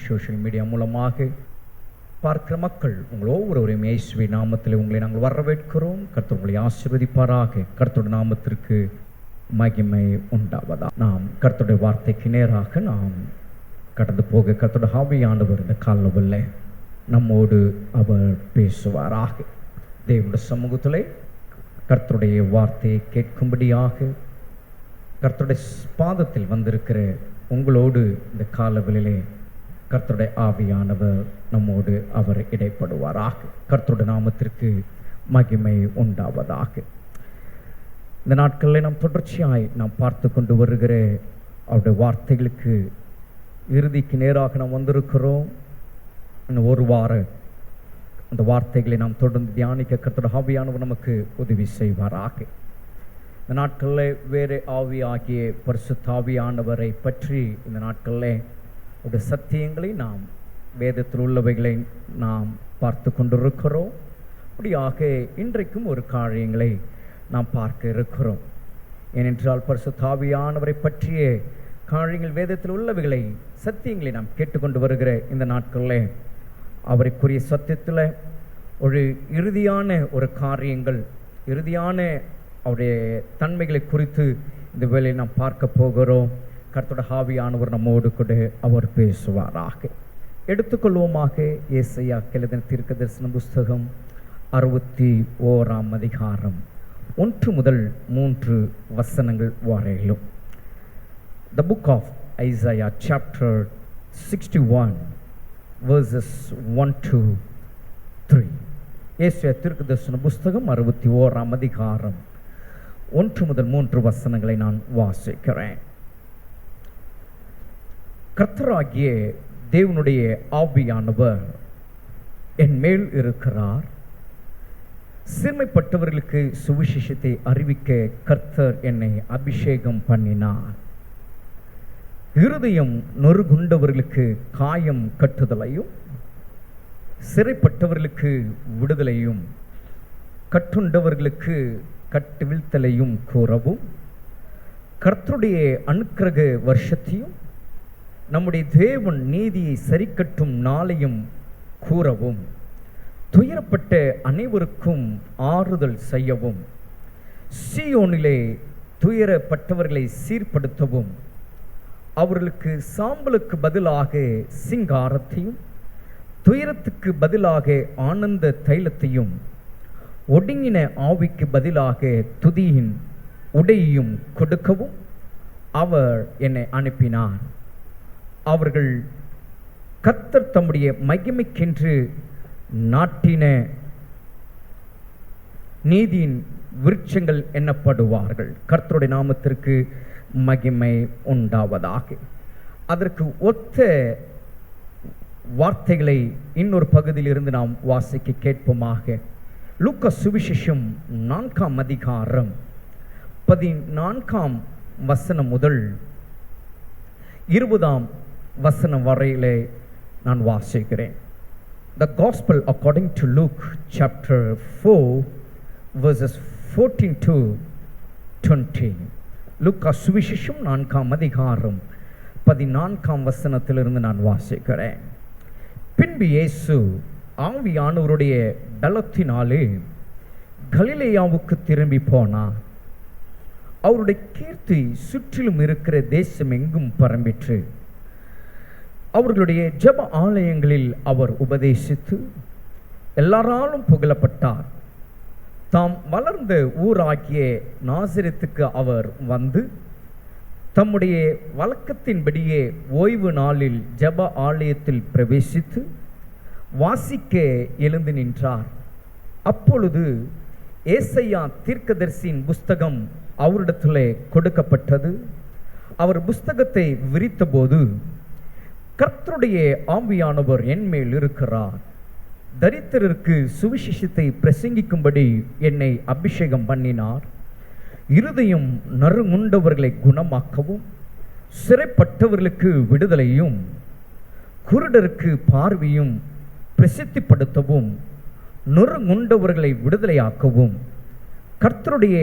Social media மூலமாக பார்க்கிற மக்கள் உங்கள் ஒவ்வொருவரையும் இயேசுவின் நாமத்தில் உங்களை நாங்கள் வரவேற்கிறோம். கர்த்தர் உங்களை ஆசீர்வதிப்பாராக. கர்த்தருடைய நாமத்திற்கு மகிமை உண்டாவதா. நாம் கர்த்தருடைய வார்த்தைக்கு நேராக நாம் கடந்து போக கர்த்தருடைய ஆவியானவர் இந்த காலவல்ல நம்மோடு அவர் பேசுவாராக. தேவனுடைய சமூகத்திலே கர்த்தருடைய வார்த்தையை கேட்கும்படியாக கர்த்தருடைய பாதத்தில் வந்திருக்கிற உங்களோடு இந்த காலவெளியிலே கர்த்தருடைய ஆவியானவர் நம்மோடு அவர் இடைப்படுவாராக. கர்த்தருடைய நாமத்திற்கு மகிமை உண்டாவதாக. இந்த நாட்களில் நாம் தொடர்ச்சியாய் நாம் பார்த்து கொண்டு வருகிற அவருடைய வார்த்தைகளுக்கு இறுதிக்கு நேராக நாம் வந்திருக்கிறோம். இன்னும் ஒரு வாரம் அந்த வார்த்தைகளை நாம் தொடர்ந்து தியானிக்க கர்த்தருடைய ஆவியானவர் நமக்கு உதவி செய்வாராக. இந்த நாட்களில் வேறு ஆவியாகிய பரிசுத்த ஆவியானவரை பற்றி இந்த நாட்களில் ஒரு சத்தியங்களை நாம் வேதத்தில் உள்ளவைகளை நாம் பார்த்து கொண்டிருக்கிறோம். அப்படியாக இன்றைக்கும் ஒரு காரியங்களை நாம் பார்க்க இருக்கிறோம். ஏனென்றால் பரிசுத்த ஆவியானவரை பற்றிய காரியங்கள் வேதத்தில் உள்ளவைகளை சத்தியங்களை நாம் கேட்டுக்கொண்டு வருகிற இந்த நாட்களில் அவருக்குரிய சத்தியத்தில் ஒரு இறுதியான ஒரு காரியங்கள், இறுதியான அவருடைய தன்மைகளை குறித்து இந்த வேலையை நாம் பார்க்க போகிறோம். கர்த்தருடைய ஆவியானவர் நம்மோடு கூட அவர் பேசுவாராக. எடுத்துக்கொள்வோமாக ஏசாயா எழுதின தீர்க்கதரிசன புஸ்தகம் 61ஆம் அதிகாரம் 1 முதல் 3 வசனங்கள் வரையிலும். The book of Isaiah chapter 61 verses 1 to 3. ஏசாயா தீர்க்கதரிசன புஸ்தகம் 61ஆம் அதிகாரம் 1 முதல் 3 வசனங்களை நான் வாசிக்கிறேன். கர்த்தராகிய தேவனுடைய ஆவியானவர் என் மேல் இருக்கிறார். சிறுமைப்பட்டவர்களுக்கு சுவிசேஷத்தை அறிவிக்க கர்த்தர் என்னை அபிஷேகம் பண்ணினார். இருதயம் நொறுகுண்டவர்களுக்கு காயம் கட்டுதலையும், சிறைப்பட்டவர்களுக்கு விடுதலையும், கட்டுண்டவர்களுக்கு கட்டுவிழ்த்தலையும் கூறவும், கர்த்தருடைய அனுக்கிரக வருஷத்தையும் நம்முடைய தேவன் நீதியை சரிக்கட்டும் நாளையும் கூறவும், துயரப்பட்ட அனைவருக்கும் ஆறுதல் செய்யவும், சீயோனிலே துயரப்பட்டவர்களை சீர்படுத்தவும், அவர்களுக்கு சாம்பலுக்கு பதிலாக சிங்காரத்தையும், துயரத்துக்கு பதிலாக ஆனந்த தைலத்தையும், ஒடுங்கின ஆவிக்கு பதிலாக துதியின் உடையையும் கொடுக்கவும் அவர் என்னை அனுப்பினார். அவர்கள் கர்த்தர் தம்முடைய மகிமைக்கென்று நாட்டின நீதியின் விருட்சங்கள் எண்ணப்படுவார்கள். கர்த்தருடைய நாமத்திற்கு மகிமை உண்டாவதாக. அதற்கு ஒத்த வார்த்தைகளை இன்னொரு பகுதியில் இருந்து நாம் வாசிக்க கேட்போமாக. லூக்கா சுவிசேஷம் 4ஆம் அதிகாரம் 14ஆம் வசனம் முதல் 20ஆம் வசனம் வரையிலே நான் வாசிக்கிறேன். The Gospel according to Luke chapter 4 verses 14 to 20. லூக்கா சுவிசேஷம் 4ஆம் அதிகாரம் 14ஆம் வசனத்திலிருந்து நான் வாசிக்கிறேன். பின்பு இயேசு ஆவியானவருடைய பலத்தினாலே கலிலேயாவுக்கு திரும்பி போனார். அவருடைய கீர்த்தி சுற்றிலும் இருக்கிற தேசம் எங்கும் பரம்பிற்று. அவர்களுடைய ஜெப ஆலயங்களில் அவர் உபதேசித்து எல்லாராலும் புகழப்பட்டார். தாம் வளர்ந்த ஊராகிய நாசரேத்துக்கு அவர் வந்து தம்முடைய வழக்கத்தின்படியே ஓய்வு நாளில் ஜெப ஆலயத்தில் பிரவேசித்து வாசிக்க எழுந்து நின்றார். அப்பொழுது ஏசாயா தீர்க்கதரிசியின் புஸ்தகம் அவரிடத்திலே கொடுக்கப்பட்டது. அவர் புஸ்தகத்தை விரித்தபோது, கர்த்தருடைய ஆவியானவர் என் மேல் இருக்கிறார், தரித்திரருக்கு சுவிசேஷத்தை பிரசங்கிக்கும்படி என்னை அபிஷேகம் பண்ணினார். இருதயம் நறுங்குண்டவர்களை குணமாக்கவும், சிறைப்பட்டவர்களுக்கு விடுதலையும், குருடருக்கு பார்வையும் பிரசித்திப்படுத்தவும், நொறுங்குண்டவர்களை விடுதலையாக்கவும், கர்த்தருடைய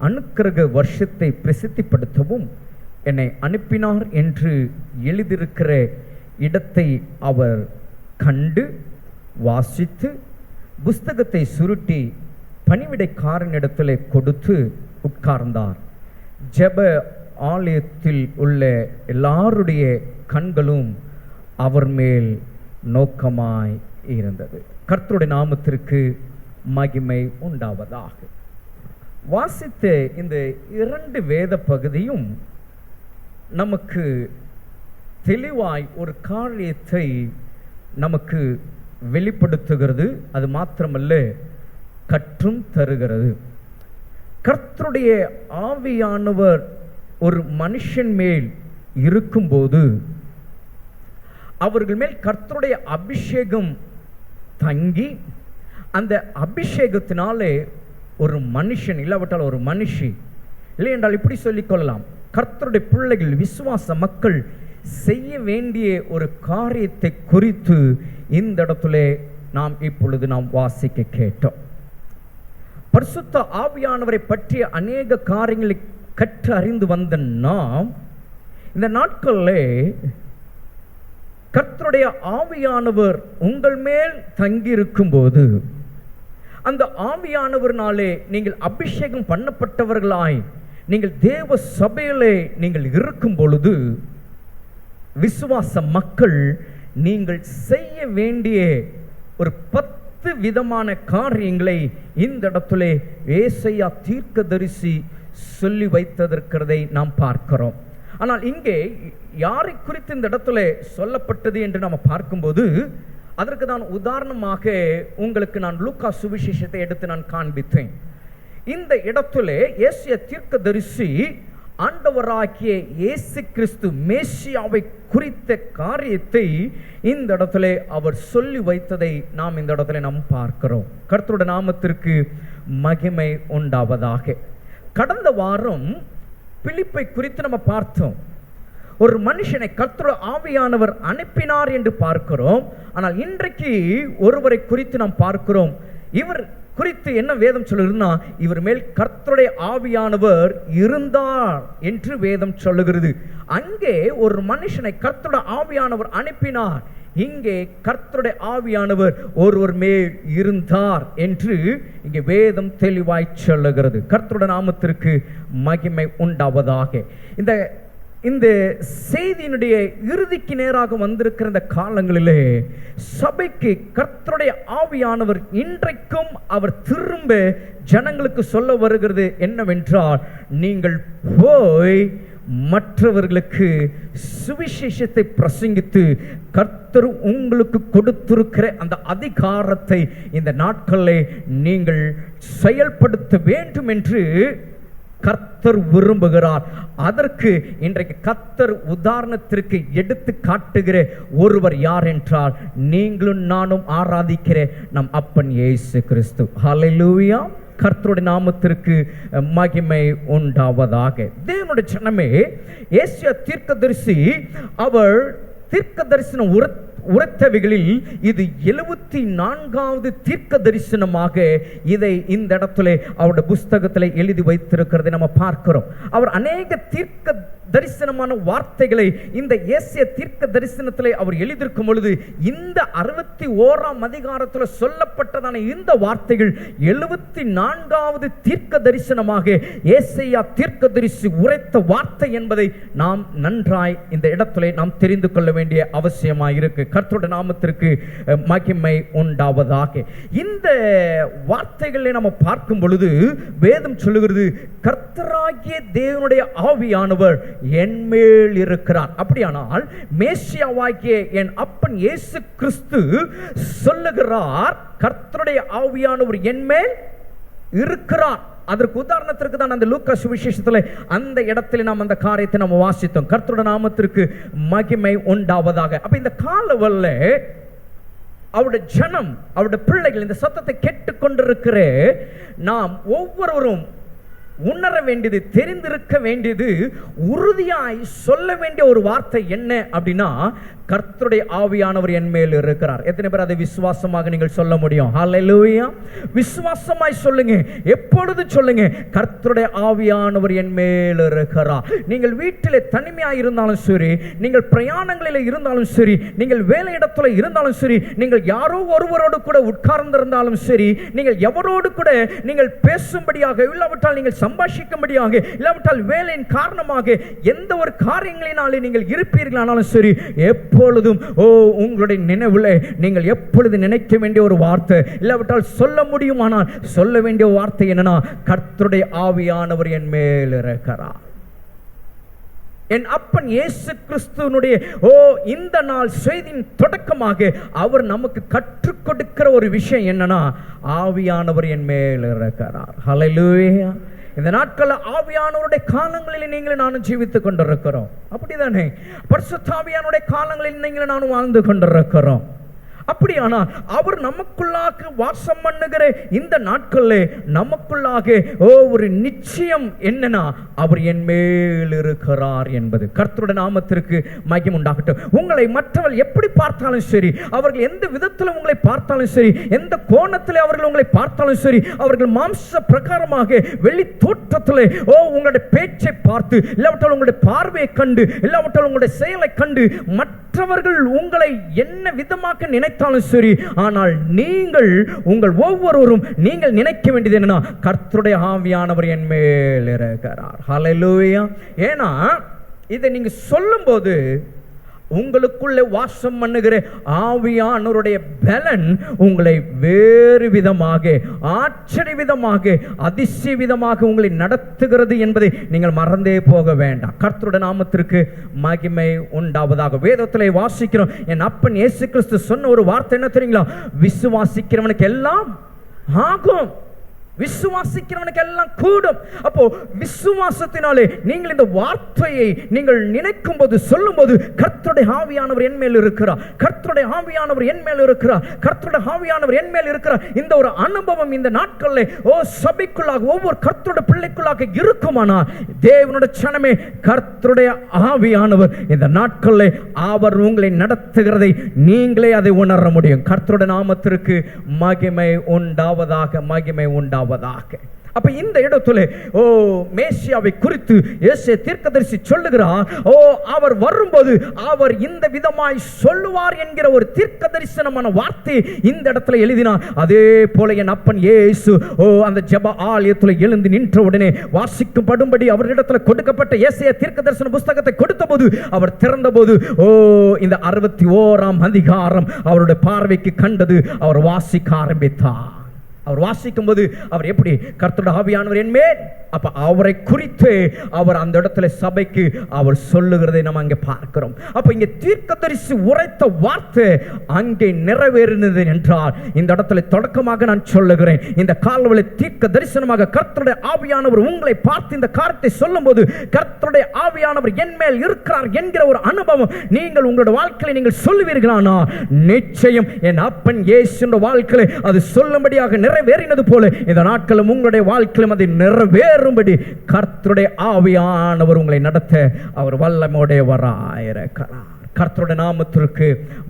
அனுக்கிரக வருஷத்தை பிரசித்திப்படுத்தவும் என்னை அனுப்பினார் என்று எழுதியிருக்கிற இடத்தை அவர் கண்டு வாசித்து புஸ்தகத்தை சுருட்டி பணிவிடைக்காரனிடத்தில் கொடுத்து உட்கார்ந்தார். ஜெப ஆலயத்தில் உள்ள எல்லாருடைய கண்களும் அவர் மேல் நோக்கமாய் இருந்தது. கர்த்தருடைய நாமத்திற்கு மகிமை உண்டாவதாக. வாசித்த இந்த 2 வேத பகுதியும் நமக்கு தெளிவாய் ஒரு காரியத்தை நமக்கு வெளிப்படுத்துகிறது. அது மாத்திரமல்ல, கற்றும் தருகிறது. கர்த்தருடைய ஆவியானவர் ஒரு மனுஷன் மேல் இருக்கும்போது அவர்கள் மேல் கர்த்தருடைய அபிஷேகம் தங்கி, அந்த அபிஷேகத்தினாலே ஒரு மனுஷன் இல்லாவிட்டால் ஒரு மனுஷி, இல்லை என்றால் இப்படி சொல்லிக் கொள்ளலாம், கர்த்தருடைய பிள்ளைகள் விசுவாச மக்கள் செய்ய வேண்டிய ஒரு காரியத்தை குறித்து இந்த இடத்துல இப்பொழுது நாம் வாசிக்க கேட்டோம். பரிசுத்த ஆவியானவரை பற்றிய அநேக காரியங்களை கற்று அறிந்து வந்த நாம் இந்த நாட்களில் கர்த்தருடைய ஆவியானவர் உங்கள் மேல் தங்கியிருக்கும் போது, அந்த ஆவியானவர்னாலே நீங்கள் அபிஷேகம் பண்ணப்பட்டவர்களாய் நீங்கள் தேவ சபையிலே நீங்கள் இருக்கும் பொழுது, விசுவாச மக்கள் நீங்கள் செய்ய வேண்டிய ஒரு 10 விதமான காரியங்களை இந்த இடத்துல ஏசாயா தீர்க்கதரிசி சொல்லி வைத்திருக்கிறதை நாம் பார்க்கிறோம். ஆனால் இங்கே யாரை குறித்து இந்த இடத்துல சொல்லப்பட்டது என்று நாம் பார்க்கும்போது, அதற்கு நான் உதாரணமாக உங்களுக்கு நான் லூக்கா சுவிசேஷத்தை எடுத்து நான் காண்பித்தேன். இந்த இடத்துல ஏசாயா தீர்க்கதரிசி ஆண்டவராகிய இயேசு கிறிஸ்து மேசியாவை குறித்த காரியத்தை இந்த இடத்துல அவர் சொல்லி வைத்ததை நாம் இந்த இடத்துல நாம் பார்க்கிறோம். கர்த்தருடைய நாமத்திற்கு மகிமை உண்டாவதாக. கடந்த வாரம் பிலிப்பை குறித்து நம்ம பார்த்தோம். ஒரு மனுஷனை கர்த்தருடைய ஆவியானவர் அனுப்பினார் என்று பார்க்கிறோம். ஆனால் இன்றைக்கு ஒருவரை குறித்து நாம் பார்க்கிறோம். இவர் குறித்து என்ன வேதம் சொல்லுகிறதுனா, இவர் மேல் கர்த்தருடைய ஆவியானவர் இருந்தார் என்று வேதம் சொல்லுகிறது. அங்கே ஒரு மனுஷனை கர்த்தருடைய ஆவியானவர் அனுப்பினார், இங்கே கர்த்தருடைய ஆவியானவர் ஒருவர் மேல் இருந்தார் என்று இங்கே வேதம் தெளிவாய் சொல்லுகிறது. கர்த்தருடைய நாமத்திற்கு மகிமை உண்டாவதாக. இந்த செய்தியினுடைய இறுதிக்கு நேராக வந்திருக்கிற இந்த காலங்களிலே சபைக்கு கர்த்தருடைய ஆவியானவர் இன்றைக்கும் அவர் திரும்ப ஜனங்களுக்கு சொல்ல வருகிறது என்னவென்றால், நீங்கள் போய் மற்றவர்களுக்கு சுவிசேஷத்தை பிரசங்கித்து கர்த்தர் உங்களுக்கு கொடுத்திருக்கிற அந்த அதிகாரத்தை இந்த நாட்களிலே நீங்கள் செயல்படுத்த வேண்டும் என்று கர்த்தர் விரும்புகிறார். அதற்கு இன்றைக்கு கர்த்தர் உதாரணத்திற்கு எடுத்து காட்டுகிற ஒருவர் யார் என்றால், நீங்களும் நானும் ஆராதிக்கிற நம் அப்பன் இயேசு கிறிஸ்து. ஹல்லேலூயா. கர்த்தருடைய நாமத்திற்கு மகிமை உண்டாவதாக. தேவனுடைய ஜனமே, ஏசாயா தீர்க்கதரிசி அவர் தீர்க்க தரிசனம் உரைத்தவைகளில் இது 74வது தீர்க்க தரிசனமாக இதை இந்த இடத்துல அவருடைய புஸ்தகத்தில் எழுதி வைத்திருக்கிறதை நம்ம பார்க்கிறோம். அவர் அநேக தீர்க்க தரிசனமான வார்த்தைகளை இந்த ஏசாயா தீர்க்க தரிசனத்தில் அவர் எழுதியிருக்கும் பொழுது, இந்த 61ஆம் அதிகாரத்தில் சொல்லப்பட்டதான இந்த வார்த்தைகள் 74வது தீர்க்க தரிசனமாக ஏசாயா தீர்க்கதரிசி உரைத்த வார்த்தை என்பதை நாம் நன்றாய் இந்த இடத்துல நாம் தெரிந்து கொள்ள வேண்டிய அவசியமாக இருக்கு. கர்த்தருடைய நாமத்திற்கு மகிமை உண்டாவதாக. இந்த வார்த்தைகளை நம்ம பார்க்கும் பொழுது வேதம் சொல்லுகிறது, கர்த்தராகிய தேவனுடைய ஆவியானவர் என் மேல் இருக்கிறார். அப்படியானால் மேசியாவாகிய என் அப்பன் இயேசு கிறிஸ்து சொல்லுகிறார், கர்த்தருடைய ஆவியானவர் என் மேல் இருக்கிறார். அதற்கு உதாரணத்திற்கு தான் அந்த லூக்கா சுவிசேஷத்தில் அந்த இடத்துல நாம் அந்த காரியத்தை நம்ம வாசித்தோம். கர்த்தருடைய நாமத்திற்கு மகிமை உண்டாவதாக. அப்ப இந்த காலவல்ல அவருடைய ஜனம், அவருடைய பிள்ளைகள் இந்த சத்தத்தை கேட்டுக்கொண்டிருக்கிற நாம் ஒவ்வொருவரும் உணர வேண்டியது, தெரிந்திருக்க வேண்டியது, உறுதியாய் சொல்ல வேண்டிய ஒரு வார்த்தை என்ன அப்படின்னா, கர்த்தருடைய ஆவியானவர் என் மேல் இருக்கிறார். எத்தனை பேர் அதை விசுவாசமாக நீங்கள் சொல்ல முடியும்? ஹல்லேலூயா. விசுவாசமாய் சொல்லுங்க, எப்பொழுது சொல்லுங்க, கர்த்தருடைய ஆவியானவர் என் மேல் இருக்கிறார். நீங்கள் வீட்டிலே தனிமையாக இருந்தாலும் சரி, நீங்கள் பிரயாணங்களில் இருந்தாலும் சரி, நீங்கள் வேலை இடத்துல இருந்தாலும் சரி, நீங்கள் யாரோ ஒருவரோடு கூட உட்கார்ந்திருந்தாலும் சரி, நீங்கள் எவரோடு கூட நீங்கள் பேசும்படியாக இல்லாவிட்டால் நீங்கள் சம்பாஷிக்கும்படியாக இல்லாவிட்டால் வேலையின் காரணமாக எந்த ஒரு காரியங்களினாலே நீங்கள் இருப்பீர்களானாலும் சரி, எப்பொழுதும் உங்களுடைய நினைவில் நீங்கள் எப்பொழுது நினைக்க வேண்டிய ஒரு வார்த்தை இல்லாவிட்டால் சொல்ல முடியுமானால் சொல்ல வேண்டிய வார்த்தை என்னன்னா, கர்த்தருடைய ஆவியானவர் என் மேல் இருக்கிறார். என் அப்பன் இயேசு கிறிஸ்துவனுடைய இந்த நாள் செய்தியின் தொடக்கமாக அவர் நமக்கு கற்றுக் கொடுக்கிற ஒரு விஷயம் என்னன்னா, ஆவியானவர் என் மேல் இருக்கிறார். ஹல்லேலூயா. இந்த நாட்களில் ஆவியானவருடைய காலங்களில் நீங்களும் நானும் ஜீவித்துக் கொண்டிருக்கிறோம். அப்படிதானே? பரிசுத்த ஆவியானவருடைய காலங்களில் நீங்களும் நானும் வாழ்ந்து கொண்டிருக்கிறோம். அப்படியானால் அவர் நமக்குள்ளாக வாசம் பண்ணுகிற இந்த நாட்களில் நமக்குள்ளாக ஒரு நிச்சயம் என்னன்னா, அவர் என் மேல் இருக்கிறார் என்பது. கர்த்தருடைய நாமத்திற்கு மகிமை உண்டாகட்டும். உங்களை மற்றவர்கள் எப்படி பார்த்தாலும் சரி, அவர்கள் எந்த விதத்தில் உங்களை பார்த்தாலும் சரி, எந்த கோணத்தில் அவர்கள் உங்களை பார்த்தாலும் சரி, அவர்கள் மாம்ச பிரகாரமாக வெளி தோற்றத்தில் உங்களுடைய பேச்சை பார்த்து இல்லாவிட்டால் உங்களுடைய பார்வையை கண்டு இல்லாவிட்டால் உங்களுடைய செயலை கண்டு மற்றவர்கள் உங்களை என்ன விதமாக நினைத்தாலும் சரி, ஆனால் நீங்கள் உங்கள் ஒவ்வொருவரும் நீங்கள் நினைக்க வேண்டியது என்னன்னா, கர்த்தருடைய ஆவியானவர் என் மேல் இருக்கிறார். ஹல்லேலூயா. ஏன்னா இதை நீங்க சொல்லும்போது உங்களுக்குள்ளே வாசம் பண்ணுகிற ஆவியானவருடைய பலன் உங்களை வேறு விதமாக, ஆச்சரிய விதமாக, அதிசய விதமாக உங்களை நடத்துகிறது என்பதை நீங்கள் மறந்தே போக வேண்டாம். கர்த்தருடைய நாமத்திற்கு மகிமை உண்டாவதாக. வேதத்திலே வாசிக்கிறோம், என் அப்பன் இயேசு கிறிஸ்து சொன்ன ஒரு வார்த்தை என்ன தெரியுங்களா? விசுவாசிக்கிறவனுக்கு எல்லாம் ஆகும், விசுவாசிக்கிறவனுக்கு எல்லாம் கூடும். அப்போ விசுவாசத்தினாலே நீங்கள் இந்த வார்த்தையை நீங்கள் நினைக்கும் போது, சொல்லும் போது, கர்த்தருடைய ஆவியானவர் என் மேல் இருக்கிறார், கர்த்தருடைய ஆவியானவர் என் மேல் இருக்கிறார், கர்த்தருடைய ஆவியானவர் என் மேல் இருக்கிறார். இந்த ஒரு அனுபவம் இந்த நாட்களில் சபைக்குள்ளாக ஒவ்வொரு கர்த்தருடைய பிள்ளைக்குள்ளாக இருக்குமானா, தேவனுடைய சனமே, கர்த்தருடைய ஆவியானவர் இந்த நாட்களில் அவர் உங்களை நடத்துகிறதை நீங்களே அதை உணர முடியும். கர்த்தருடைய நாமத்திற்கு மகிமை உண்டாவதாக, மகிமை உண்டாவதாக. அப்ப இந்த இடத்துல மேசியாவை குறித்து எசேக்கியேல் தீர்க்கதரிசி சொல்லுகிறார், அவர் வரும்போது அவர் இந்த விதமாய் சொல்லுவார் என்கிற ஒரு தீர்க்கதரிசனமான வார்த்தை இந்த இடத்துல எழுதினார். அதே போல என் அப்பன் இயேசு அந்த ஜெப ஆலயத்தில் எழுந்து நின்ற உடனே வாசிக்கப்படும்படி அவரிடத்தில் கொடுக்கப்பட்ட எசேக்கியேல் தீர்க்கதரிசன புத்தகத்தை கொடுத்த போது, அவர் திறந்த போது இந்த 61ஆம் அதிகாரம் அவருடைய பார்வைக்கு கண்டது. அவர் வாசிக்க ஆரம்பித்தார். அவர் வாசிக்கும் போது அவர் எப்படி, கர்த்தருடைய ஆவியானவர் என் மேல், அப்ப அவரை குறித்து அவர் அந்த இடத்துல சபைக்கு அவர் சொல்லுகிறதை நம்ம அங்கே பார்க்கிறோம். அப்ப இங்கே தீர்க்கதரிசி உரைத்த வார்த்தை அங்கே நிறைவேறினது என்றால், இந்த இடத்துல தொடக்கமாக நான் சொல்லுகிறேன், இந்த காலவெளி தீர்க்க தரிசனமாக கர்த்தருடைய ஆவியானவர் உங்களை பார்த்து இந்த காரியத்தை சொல்லும் போது, கர்த்தருடைய ஆவியானவர் என் மேல் இருக்கிறார் என்கிற ஒரு அனுபவம் நீங்கள் உங்களுடைய வாழ்க்கையில் நீங்கள் சொல்லுவீர்களானா, நிச்சயம் என் அப்பன் இயேசுவின் வாழ்க்கையில் அது சொல்லும்படியாக நிறைவேறினது போல இந்த நாட்களும் உங்களுடைய வாழ்க்கையிலும் அதை நிறைவேறும்படி கர்த்தருடைய ஆவியானவர் உங்களை நடத்த அவர் வல்லமையுடையவராயிருக்கிறார். கர்த்தருடைய நாமத்திற்கு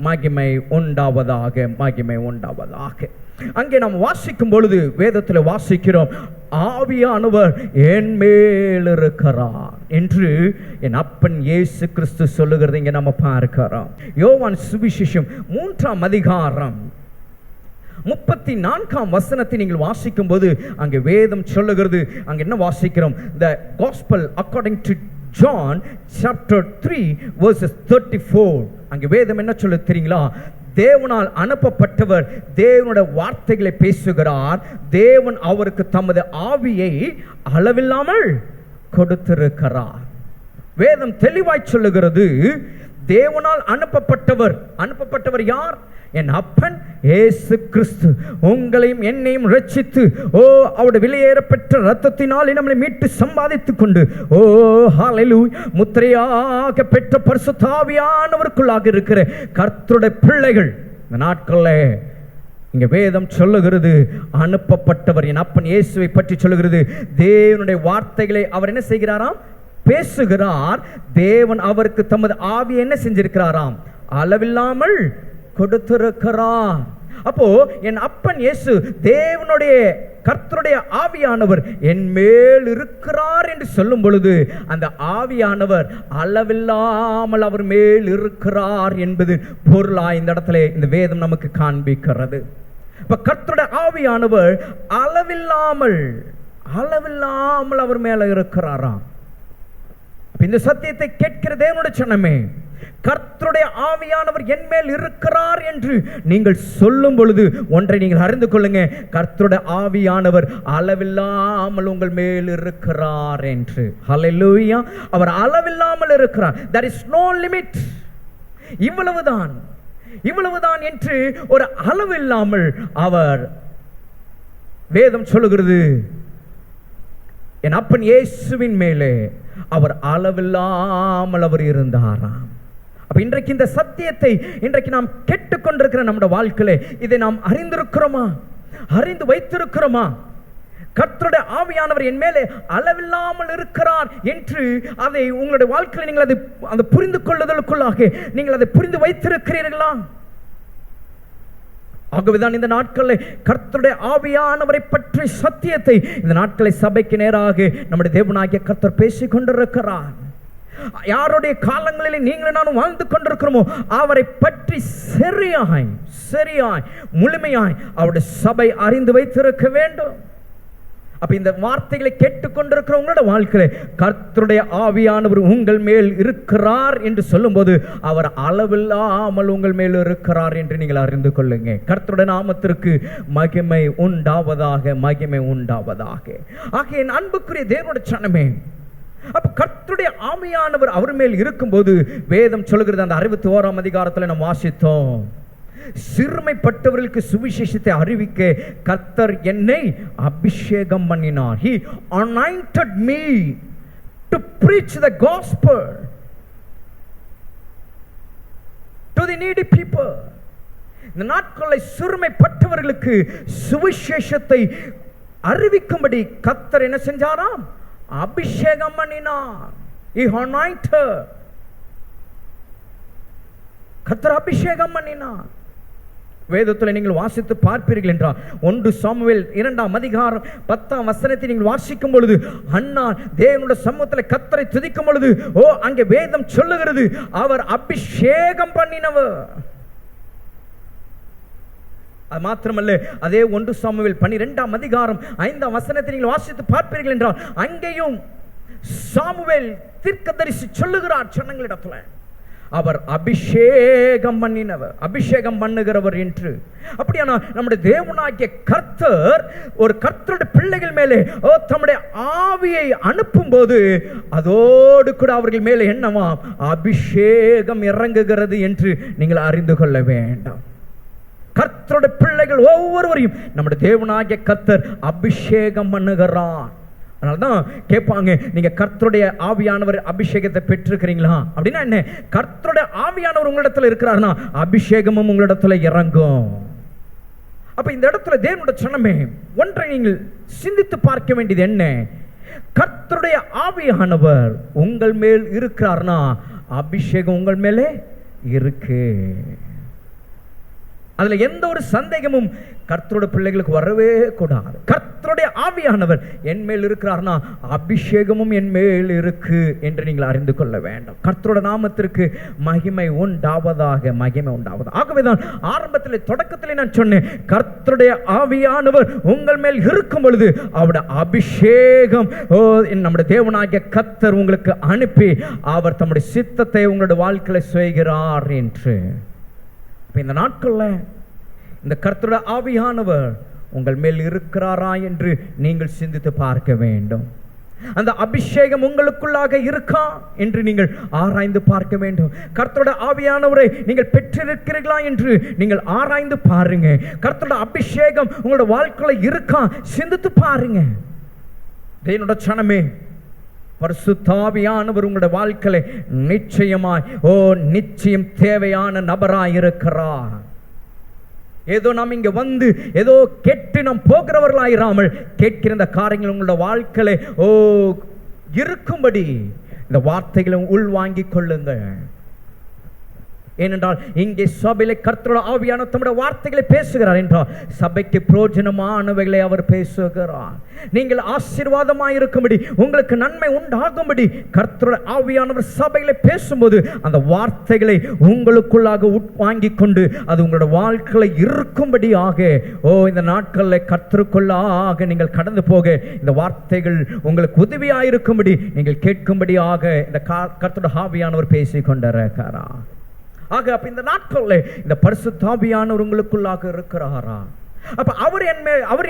மகிமை உண்டாவதாக, மகிமை உண்டாவதாக. அங்கே நாம் வாசிக்கும் பொழுது வேதத்தில் வாசிக்கிறோம், ஆவியானவர் என் மேல் இருக்கிறார் என்று என் அப்பன் இயேசு கிறிஸ்து சொல்லுகிறது இங்கே நம்ம பார்க்கிறோம். யோவான் சுவிசேஷம் 3ஆம் அதிகாரம் 34ஆம் வசனத்தை நீங்கள் வாசிக்கும் போது அங்கே வேதம் சொல்லுகிறது, அங்கே என்ன வாசிக்கிறோம்? The Gospel according to John chapter 3 verses 34. அங்கே வேதம் என்ன சொல்லுது தெரியுங்களா? தேவனால் அனுப்பப்பட்டவர் தேவனுடைய வார்த்தைகளை பேசுகிறார், தேவன் அவருக்கு தமது ஆவியை அளவில்லாமல் கொடுத்திருக்கிறார். வேதம் தெளிவாய் சொல்லுகிறது, தேவனால் அனுப்பப்பட்டவர் யார்? என் அப்பன் இயேசு கிறிஸ்து உங்களையும் என்னையும் ரட்சித்து அவருடைய விலையேறப்பெற்ற இரத்தத்தினால் நம்மை மீட்டு சம்பாதித்துக் கொண்டு ஹல்லேலூயா முத்திரையாக பெற்ற பரிசுத்த ஆவியானவருக்குள்ளாக இருக்கிற கர்த்தருடைய பிள்ளைகள் இந்த நாட்களில் இங்க வேதம் சொல்லுகிறது, அனுப்பப்பட்டவர் என் அப்பன் இயேசுவை பற்றி சொல்லுகிறது. தேவனுடைய வார்த்தைகளை அவர் என்ன செய்கிறாராம்? பேசுகிறார். தேவன் அவருக்கு தமது ஆவியை என்ன செஞ்சிருக்கிறாராம்? அளவில்லாமல் கொடுத்திருக்கிறார். அப்போ என் அப்பன் இயேசு, தேவனுடைய கர்த்தருடைய ஆவியானவர் என் மேல் இருக்கிறார் என்று சொல்லும் பொழுது அந்த ஆவியானவர் அளவில்லாமல் அவர் மேல் இருக்கிறார் என்பது பொருளாய் இந்த இடத்துல இந்த வேதம் நமக்கு காண்பிக்கிறது. இப்ப கர்த்தருடைய ஆவியானவர் அளவில்லாமல் அவர் மேல இருக்கிறாராம். இந்த சத்தியத்தை கேட்கிற தேவனுடைய ஜனமே, கர்த்தருடைய ஆவியானவர் என் மேல் இருக்கிறார் என்று நீங்கள் சொல்லும் பொழுது ஒன்றை நீங்கள் அறிந்து கொள்ளுங்க, கர்த்தருடைய ஆவியானவர் அளவில்லாமல் உங்கள் மேல் இருக்கிறார் என்று. ஹல்லேலூயா. அவர் அளவில்லாமல் இருக்கிறார். there is no limit. இவ்வளவுதான் என்று ஒரு அளவில்லாமல் அவர், வேதம் சொல்லுகிறது, என் அப்பன் இயேசுவின் மேலே அவர் அளவில்லாமல் அவர் இருந்தாராம். அப்ப இன்றைக்கு இந்த சத்தியத்தை இன்றைக்கு நாம் கேட்டுக்கொண்டிருக்கிற நம்முடைய வாழ்க்கையிலே இதை நாம் அறிந்து வைத்திருக்கிறோமா? கர்த்தருடைய ஆவியானவர் என் மேலே அளவில்லாமல் இருக்கிறார் என்று அதை உங்களுடைய வாழ்க்கையில் நீங்கள் அதை புரிந்து கொள்ளுதலுக்குள்ளாக நீங்கள் அதை புரிந்து வைத்திருக்கிறீர்களா? ஆகவேதான் இந்த நாட்களில் கர்த்தருடைய ஆவியானவரை பற்றி சத்தியத்தை இந்த நாட்களை சபைக்கு நேராக நம்முடைய தேவனாகிய கர்த்தர் பேசிக் கொண்டிருக்கிறார். யாருடைய காலங்களிலே நீங்களும் நானும் வாழ்ந்து கொண்டிருக்கிறோமோ அவரை பற்றி சரியாய் முழுமையாய் அவருடைய சபை அறிந்து வைத்திருக்க வேண்டும். அப்ப இந்த வார்த்தைகளை கேட்டுக்கொண்டிருக்கிற உங்களோட வாழ்க்கையில கர்த்தருடைய ஆவியானவர் உங்கள் மேல் இருக்கிறார் என்று சொல்லும் போது அவர் அளவில்லாமல் உங்கள் மேல் இருக்கிறார் என்று நீங்கள் அறிந்து கொள்ளுங்க. கர்த்தருடைய நாமத்திற்கு மகிமை உண்டாவதாக. ஆகிய என் அன்புக்குரிய தேவனுடைய ஜனமே, அப்ப கர்த்தருடைய ஆவியானவர் அவர் மேல் இருக்கும்போது வேதம் சொல்லுகிறது, அந்த 61ஆம் அதிகாரத்தில் நாம் வாசித்தோம், சிறுமைப்பட்டவர்களுக்கு சுவிசேஷத்தை அறிவிக்க கர்த்தர் என்னை அபிஷேகம் பண்ணினார். He anointed me to preach the gospel to the needy people. இந்த நாட்களில் சிறுமைப்பட்டவர்களுக்கு சுவிசேஷத்தை அறிவிக்கும்படி கர்த்தர் என்ன செஞ்சாராம்? அபிஷேகம் பண்ணினார். He anointed. கர்த்தர் அபிஷேகம் பண்ணினார். வேதத்தில் நீங்கள் வாசித்து பார்ப்பீர்கள் என்றால் 1 சாமுவேல் 2ஆம் அதிகாரம் 10ஆம் வசனத்தை நீங்கள் வாசிக்கும் பொழுது அன்னா தேவனுடைய சமூகத்தில் கர்த்தரை துதிக்கும் பொழுது அங்கே வேதம் சொல்லுகிறது, அவர் அபிஷேகம் பண்ணினவர். அது மாத்திரமல்ல, அதே 1 சாமுவேல் 12ஆம் அதிகாரம் 5ஆம் வசனத்தை நீங்கள் வாசித்து பார்ப்பீர்கள் என்றால் அங்கேயும் சாமுவேல் தீர்க்கதரிசி சொல்லுகிறார் ஜனங்களிடத்துல, அவர் அபிஷேகம் பண்ணினவர், அபிஷேகம் பண்ணுகிறவர் என்று. அப்படியானா நம்முடைய தேவனாகிய கர்த்தர் ஒரு கர்த்தருடைய பிள்ளைகள் மேலே தம்முடைய ஆவியை அனுப்பும் போது அதோடு கூட அவர்கள் மேலே என்னவா? அபிஷேகம் இறங்குகிறது என்று நீங்கள் அறிந்து கொள்ள வேண்டும். கர்த்தருடைய பிள்ளைகள் ஒவ்வொருவரையும் நம்முடைய தேவனாகிய கர்த்தர் அபிஷேகம் பண்ணுகிறார். அதனால்தான் கேட்பாங்க, நீங்க கர்த்தருடைய ஆவியானவர் அபிஷேகத்தை பெற்றிருக்கிறீங்களா அப்படின்னா என்ன? கர்த்தருடைய ஆவியானவர் உங்களிடத்துல இருக்கிறார்னா அபிஷேகமும் உங்களிடத்துல இறங்கும். அப்ப இந்த இடத்துல தேவனுடைய ஜனமே, ஒன்றை நீங்கள் சிந்தித்து பார்க்க வேண்டியது என்ன? கர்த்தருடைய ஆவியானவர் உங்கள் மேல் இருக்கிறார்னா அபிஷேகம் உங்கள் மேலே இருக்கு. அதுல எந்த ஒரு சந்தேகமும் கர்த்தருடைய பிள்ளைகளுக்கு வரவே கூடாது. கர்த்தருடைய ஆவியானவர் என் மேல் இருக்கிறார்னா அபிஷேகமும் என் மேல் இருக்கு என்று நீங்கள் அறிந்து கொள்ள வேண்டும். கர்த்தருடைய நாமத்திற்கு மகிமை உண்டாவதாக. ஆகவேதான் ஆரம்பத்தில் தொடக்கத்தில் நான் சொன்னேன், கர்த்தருடைய ஆவியானவர் உங்கள் மேல் இருக்கும் பொழுது அவருடைய அபிஷேகம் நம்முடைய தேவனாகிய கர்த்தர் உங்களுக்கு அனுப்பி அவர் தம்முடைய சித்தத்தை உங்களுடைய வாழ்க்கையில செய்கிறார் என்று. இந்த நாட்கள்ல இந்த கர்த்தருடைய ஆவியானவர் உங்கள் மேல் இருக்கிறாரா என்று நீங்கள் சிந்தித்து பார்க்க வேண்டும். அந்த அபிஷேகம் உங்களுக்குள்ளாக இருக்கா என்று நீங்கள் ஆராய்ந்து பார்க்க வேண்டும். கர்த்தருடைய ஆவியானவரை நீங்கள் பெற்றிருக்கிறீர்களா என்று நீங்கள் ஆராய்ந்து பாருங்க. கர்த்தருடைய அபிஷேகம் உங்களோட வாழ்க்கையில இருக்கா சிந்தித்து பாருங்க. தேவனுடைய ஜனமே, பரிசுத்த ஆவியானவர் உங்களுடைய வாழ்க்கையில நிச்சயமாய் நிச்சயம் தேவையான நபராய் இருக்கிறார். ஏதோ நாம் இங்க வந்து ஏதோ கேட்டு நாம் போகிறவர்களாயிராமல் கேட்கிற இந்த காரியங்கள் உங்களோட வாழ்க்கையில இருக்கும்படி இந்த வார்த்தைகளை உள்வாங்கிக் கொள்ளுங்க. ஏனென்றால் இங்கே சபையிலே கர்த்தருடைய ஆவியானவர் தம்முடைய வார்த்தைகளை பேசுகிறார் என்றால் சபைக்கு பிரயோஜனமானவைகளை அவர் பேசுகிறார். நீங்கள் ஆசீர்வாதமாய் இருக்கும்படி, உங்களுக்கு நன்மை உண்டாகும்படி கர்த்தருடைய ஆவியானவர் சபையிலே பேசும்போது அந்த வார்த்தைகளை உங்களுக்குள்ளாக உட்வாங்கிக் கொண்டு அது உங்களுடைய வாழ்க்கையில இருக்கும்படியாக இந்த நாட்களில் கர்த்தருக்குள்ளாக நீங்கள் கடந்து போக இந்த வார்த்தைகள் உங்களுக்கு உதவியாயிருக்கும்படி நீங்கள் கேட்கும்படியாக இந்த கர்த்தருடைய ஆவியானவர் பேசிக் கொண்டிருக்கிறார். ஆக அப்ப இந்த நாட்களில் இந்த பரிசுத்த ஆவியானவர் உங்களுக்குள்ளாக இருக்கிறாரா? அப்ப அவர்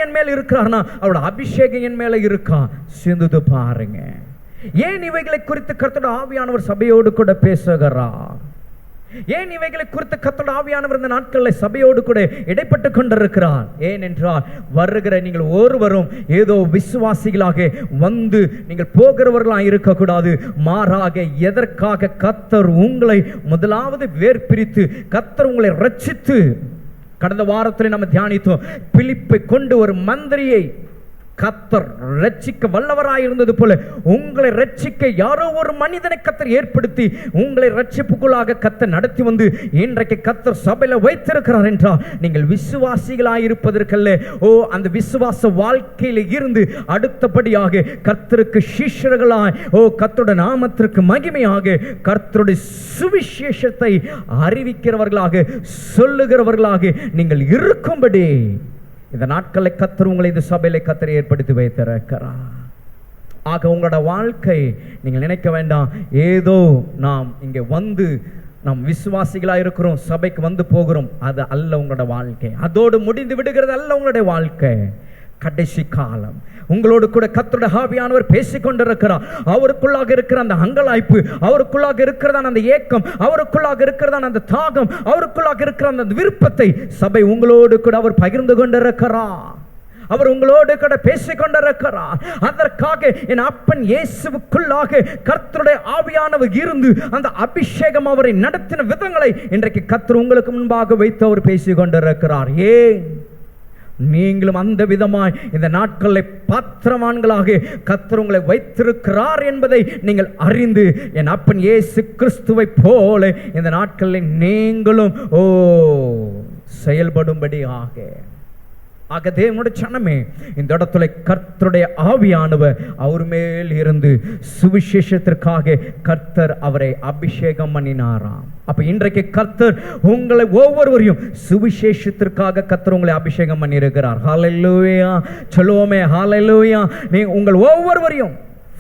என் மேல் இருக்கிறார்னா அவரோட அபிஷேகம் என் மேல இருக்கா? சிந்தித்து பாருங்க. ஏன் இவைகளை குறித்து கர்த்தருடைய ஆவியானவர் சபையோடு கூட பேசுகிறார்? ஏன் இவைகளை குறித்து கர்த்தருடைய ஆவியானவர் இந்த நாட்களில் சபையோடு கூட இடைப்பட்டு கொண்டிருக்கிறார்? ஏனென்றால் வருகிற நீங்கள் ஒருவரும் ஏதோ விசுவாசிகளாக வந்து நீங்கள் போகிறவர்களாக இருக்கக்கூடாது. மாறாக எதற்காக கர்த்தர் உங்களை முதலாவது வேர்பிரித்து கர்த்தர் உங்களை ரட்சித்து, கடந்த வாரத்தில் நம்ம தியானித்தோம், பிலிப்பை கொண்டு ஒரு மந்திரியை கர்த்தர் ரட்சிக்க வல்லவராய் இருந்தது போல உங்களை ரட்சிக்க யாரோ ஒரு மனிதனை கர்த்தர் ஏற்படுத்தி உங்களை ரட்சிப்புக்குள்ளாக கர்த்தர் நடத்தி வந்து இன்றைக்கு கர்த்தர் சபையில வைத்திருக்கிறார் என்றால் நீங்கள் விசுவாசிகளாய் இருப்பதற்கல்ல, அந்த விசுவாச வாழ்க்கையில இருந்து அடுத்தபடியாக கர்த்தருக்கு சிஷ்யர்களாய் கர்த்தருடைய நாமத்திற்கு மகிமையாக கர்த்தருடைய சுவிசேஷத்தை அறிவிக்கிறவர்களாக சொல்லுகிறவர்களாக நீங்கள் இருக்கும்படி இந்த நாட்களை கர்த்தர் உங்களை இந்த சபையில கர்த்தர் ஏற்படுத்தி வைத்திருக்கிறார். ஆக உங்களோட வாழ்க்கை நீங்கள் நினைக்க வேண்டாம், ஏதோ நாம் இங்கே வந்து நாம் விசுவாசிகளா இருக்கிறோம், சபைக்கு வந்து போகிறோம், அது அல்ல உங்களோட வாழ்க்கை. அதோடு முடிந்து விடுகிறது அல்ல உங்களுடைய வாழ்க்கை. கடைசி காலம் உங்களோடு கூட கர்த்தருடைய ஆவியானவர் பேசிக் கொண்டிருக்கிறார். அவருக்குள்ளாக இருக்கிற அந்த அங்கலாய்ப்பு, அவருக்குள்ளாக இருக்கிறதான அந்த ஏக்கம், அவருக்குள்ளாக இருக்கிறதான அந்த தாகம், அவருக்குள்ளாக இருக்கிற அந்த விருப்பத்தை சபை உங்களோடு கூட அவர் பகிர்ந்து கொண்டிருக்கிறார். அவர் உங்களோடு கூட பேசிக் கொண்டிருக்கிறார். அதற்காக என் அப்பன் இயேசுவுக்குள்ளாக கர்த்தருடைய ஆவியானவர் இருந்து அந்த அபிஷேகம் அவரை நடத்தின விதங்களை இன்றைக்கு கர்த்தர் உங்களுக்கு முன்பாக வைத்து அவர் பேசிக் கொண்டிருக்கிறார். ஏன் நீங்களும் அந்த விதமாய் இந்த நாட்களில் பாத்திரவான்களாக கர்த்தர் உங்களை வைத்திருக்கிறார் என்பதை நீங்கள் அறிந்து என் அப்பன் இயேசு கிறிஸ்துவை போல இந்த நாட்களில் நீங்களும் செயல்படும்படியாக. ஆக தேவனுடைய ஜனமே, இந்த இடத்துல கர்த்தருடைய ஆவியானவர் அவர் மேல் இருந்து சுவிசேஷத்திற்காக கர்த்தர் அவரை அபிஷேகம் பண்ணினாராம். அப்ப இன்றைக்கு கர்த்தர் உங்களை ஒவ்வொருவரையும் சுவிசேஷத்திற்காக கர்த்தர் உங்களை அபிஷேகம் பண்ணி இருக்கிறார். ஹல்லேலூயா, சொல்லுவோமே ஹல்லேலூயா. நீ உங்கள் ஒவ்வொருவரையும்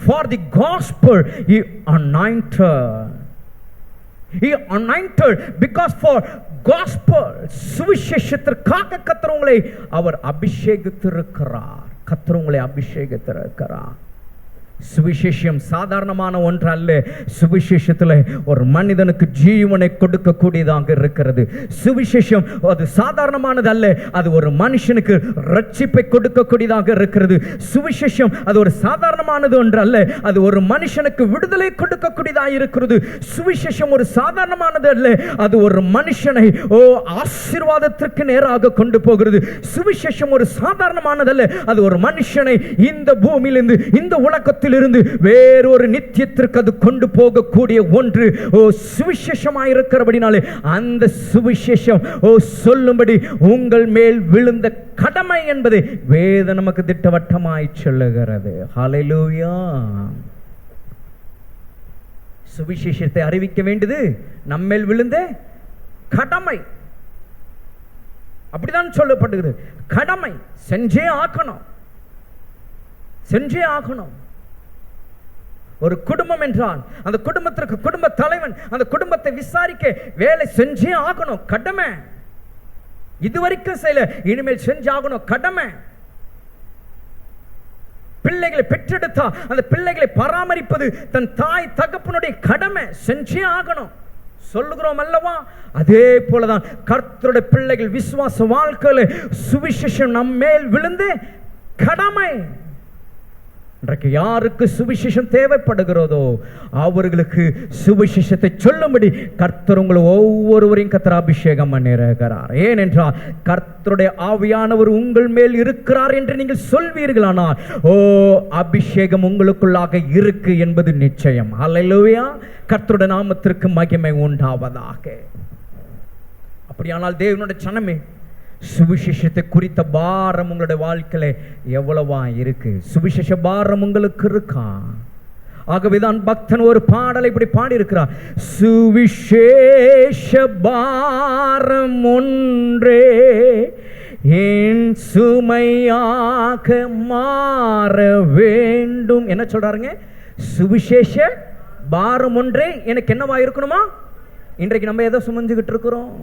for the gospel he anointed. He anointed because for gospel, சுவிசேஷத்திற்காக கர்த்தர் உங்களை அவர் அபிஷேகித்திருக்கிறார். கர்த்தர் உங்களை அபிஷேகித்திருக்கிறார். சுவிசேஷம் சாதாரணமான ஒன்று அல்ல. சுவிசேஷத்தில் ஒரு மனிதனுக்கு ஜீவனை கொடுக்கக்கூடியதாக இருக்கிறது. சுவிசேஷம் அது சாதாரணமானது அல்ல, அது ஒரு மனுஷனுக்கு ரட்சிப்பை கொடுக்கக்கூடியதாக இருக்கிறது. சுவிசேஷம் அது ஒரு சாதாரணமானது ஒன்று அல்ல, அது ஒரு மனுஷனுக்கு விடுதலை கொடுக்கக்கூடியதாக இருக்கிறது. சுவிசேஷம் ஒரு சாதாரணமானது அல்ல, அது ஒரு மனுஷனை ஆசீர்வாதத்திற்கு நேராக கொண்டு போகிறது. சுவிசேஷம் ஒரு சாதாரணமானது அல்ல, அது ஒரு மனுஷனை இந்த பூமியிலிருந்து, இந்த உலகத்தில் இருந்து வேறொரு நித்தியத்திற்கு அது கொண்டு போகக்கூடிய ஒன்று. சுவிசேஷமாயிருக்கிறபடினாலே அந்த சுவிசேஷம் சொல்லும்படி உங்கள் மேல் விழுந்த கடமை என்பதை வேதம் நமக்கு திட்டவட்டமாய் சொல்லுகிறது. ஹல்லேலூயா. சுவிசேஷத்தை அறிவிக்க வேண்டியது நம்மேல் விழுந்த கடமை. அப்படிதான் சொல்லப்படுகிறது. கடமை செஞ்சே ஆகணும், செஞ்சே ஆகணும். ஒரு குடும்பம் என்றால் அந்த குடும்பத்திற்கு குடும்ப தலைவன் அந்த குடும்பத்தை விசாரிக்க வேலை செஞ்சே ஆகணும், கடமை. இதுவரைக்கும் செய்யல, இனிமேல் செஞ்சாகணும், கடமை. பிள்ளைகளை பெற்றெடுத்தா அந்த பிள்ளைகளை பராமரிப்பது தன் தாய் தகப்பனுடைய கடமை, செஞ்சே ஆகணும். சொல்லுகிறோம் அல்லவா? அதே போலதான் கர்த்தருடைய பிள்ளைகள் விசுவாச வாழ்க்கையில சுவிசேஷம் நம்ம மேல் விழுந்து கடமை. இன்றைக்கு யாருக்கு சுவிசேஷம் தேவைப்படுகிறதோ அவர்களுக்கு சுவிசேஷத்தை சொல்லும்படி கர்த்தர் உங்களை ஒவ்வொருவரையும் கர்த்தர் அபிஷேகம் பண்ணியிருக்கிறார். ஏனென்றால் கர்த்தருடைய ஆவியானவர் உங்கள் மேல் இருக்கிறார் என்று நீங்கள் சொல்வீர்களானால் அபிஷேகம் உங்களுக்குள்ளாக இருக்கு என்பது நிச்சயம். ஹல்லேலூயா. கர்த்தருடைய நாமத்திற்கு மகிமை உண்டாவதாக. அப்படியானால் தேவனுடைய ஜனமே, சுவிசேஷத்தை குறித்த பாரம் உங்களுடைய வாழ்க்கையில எவ்வளவா இருக்கு? சுவிசேஷ பாரம் உங்களுக்கு இருக்கா? ஆகவேதான் பக்தன் ஒரு பாடலை இப்படி பாடி இருக்கிறார். சுவிசேஷ பாரம் ஒன்றே என் சுமையாக மாற வேண்டும். என்ன சொல்றாருங்க? சுவிசேஷ பாரம் ஒன்றே எனக்கு என்னவா இருக்கணுமா? இன்றைக்கு நம்ம எதை சுமந்துகிட்டு இருக்கிறோம்?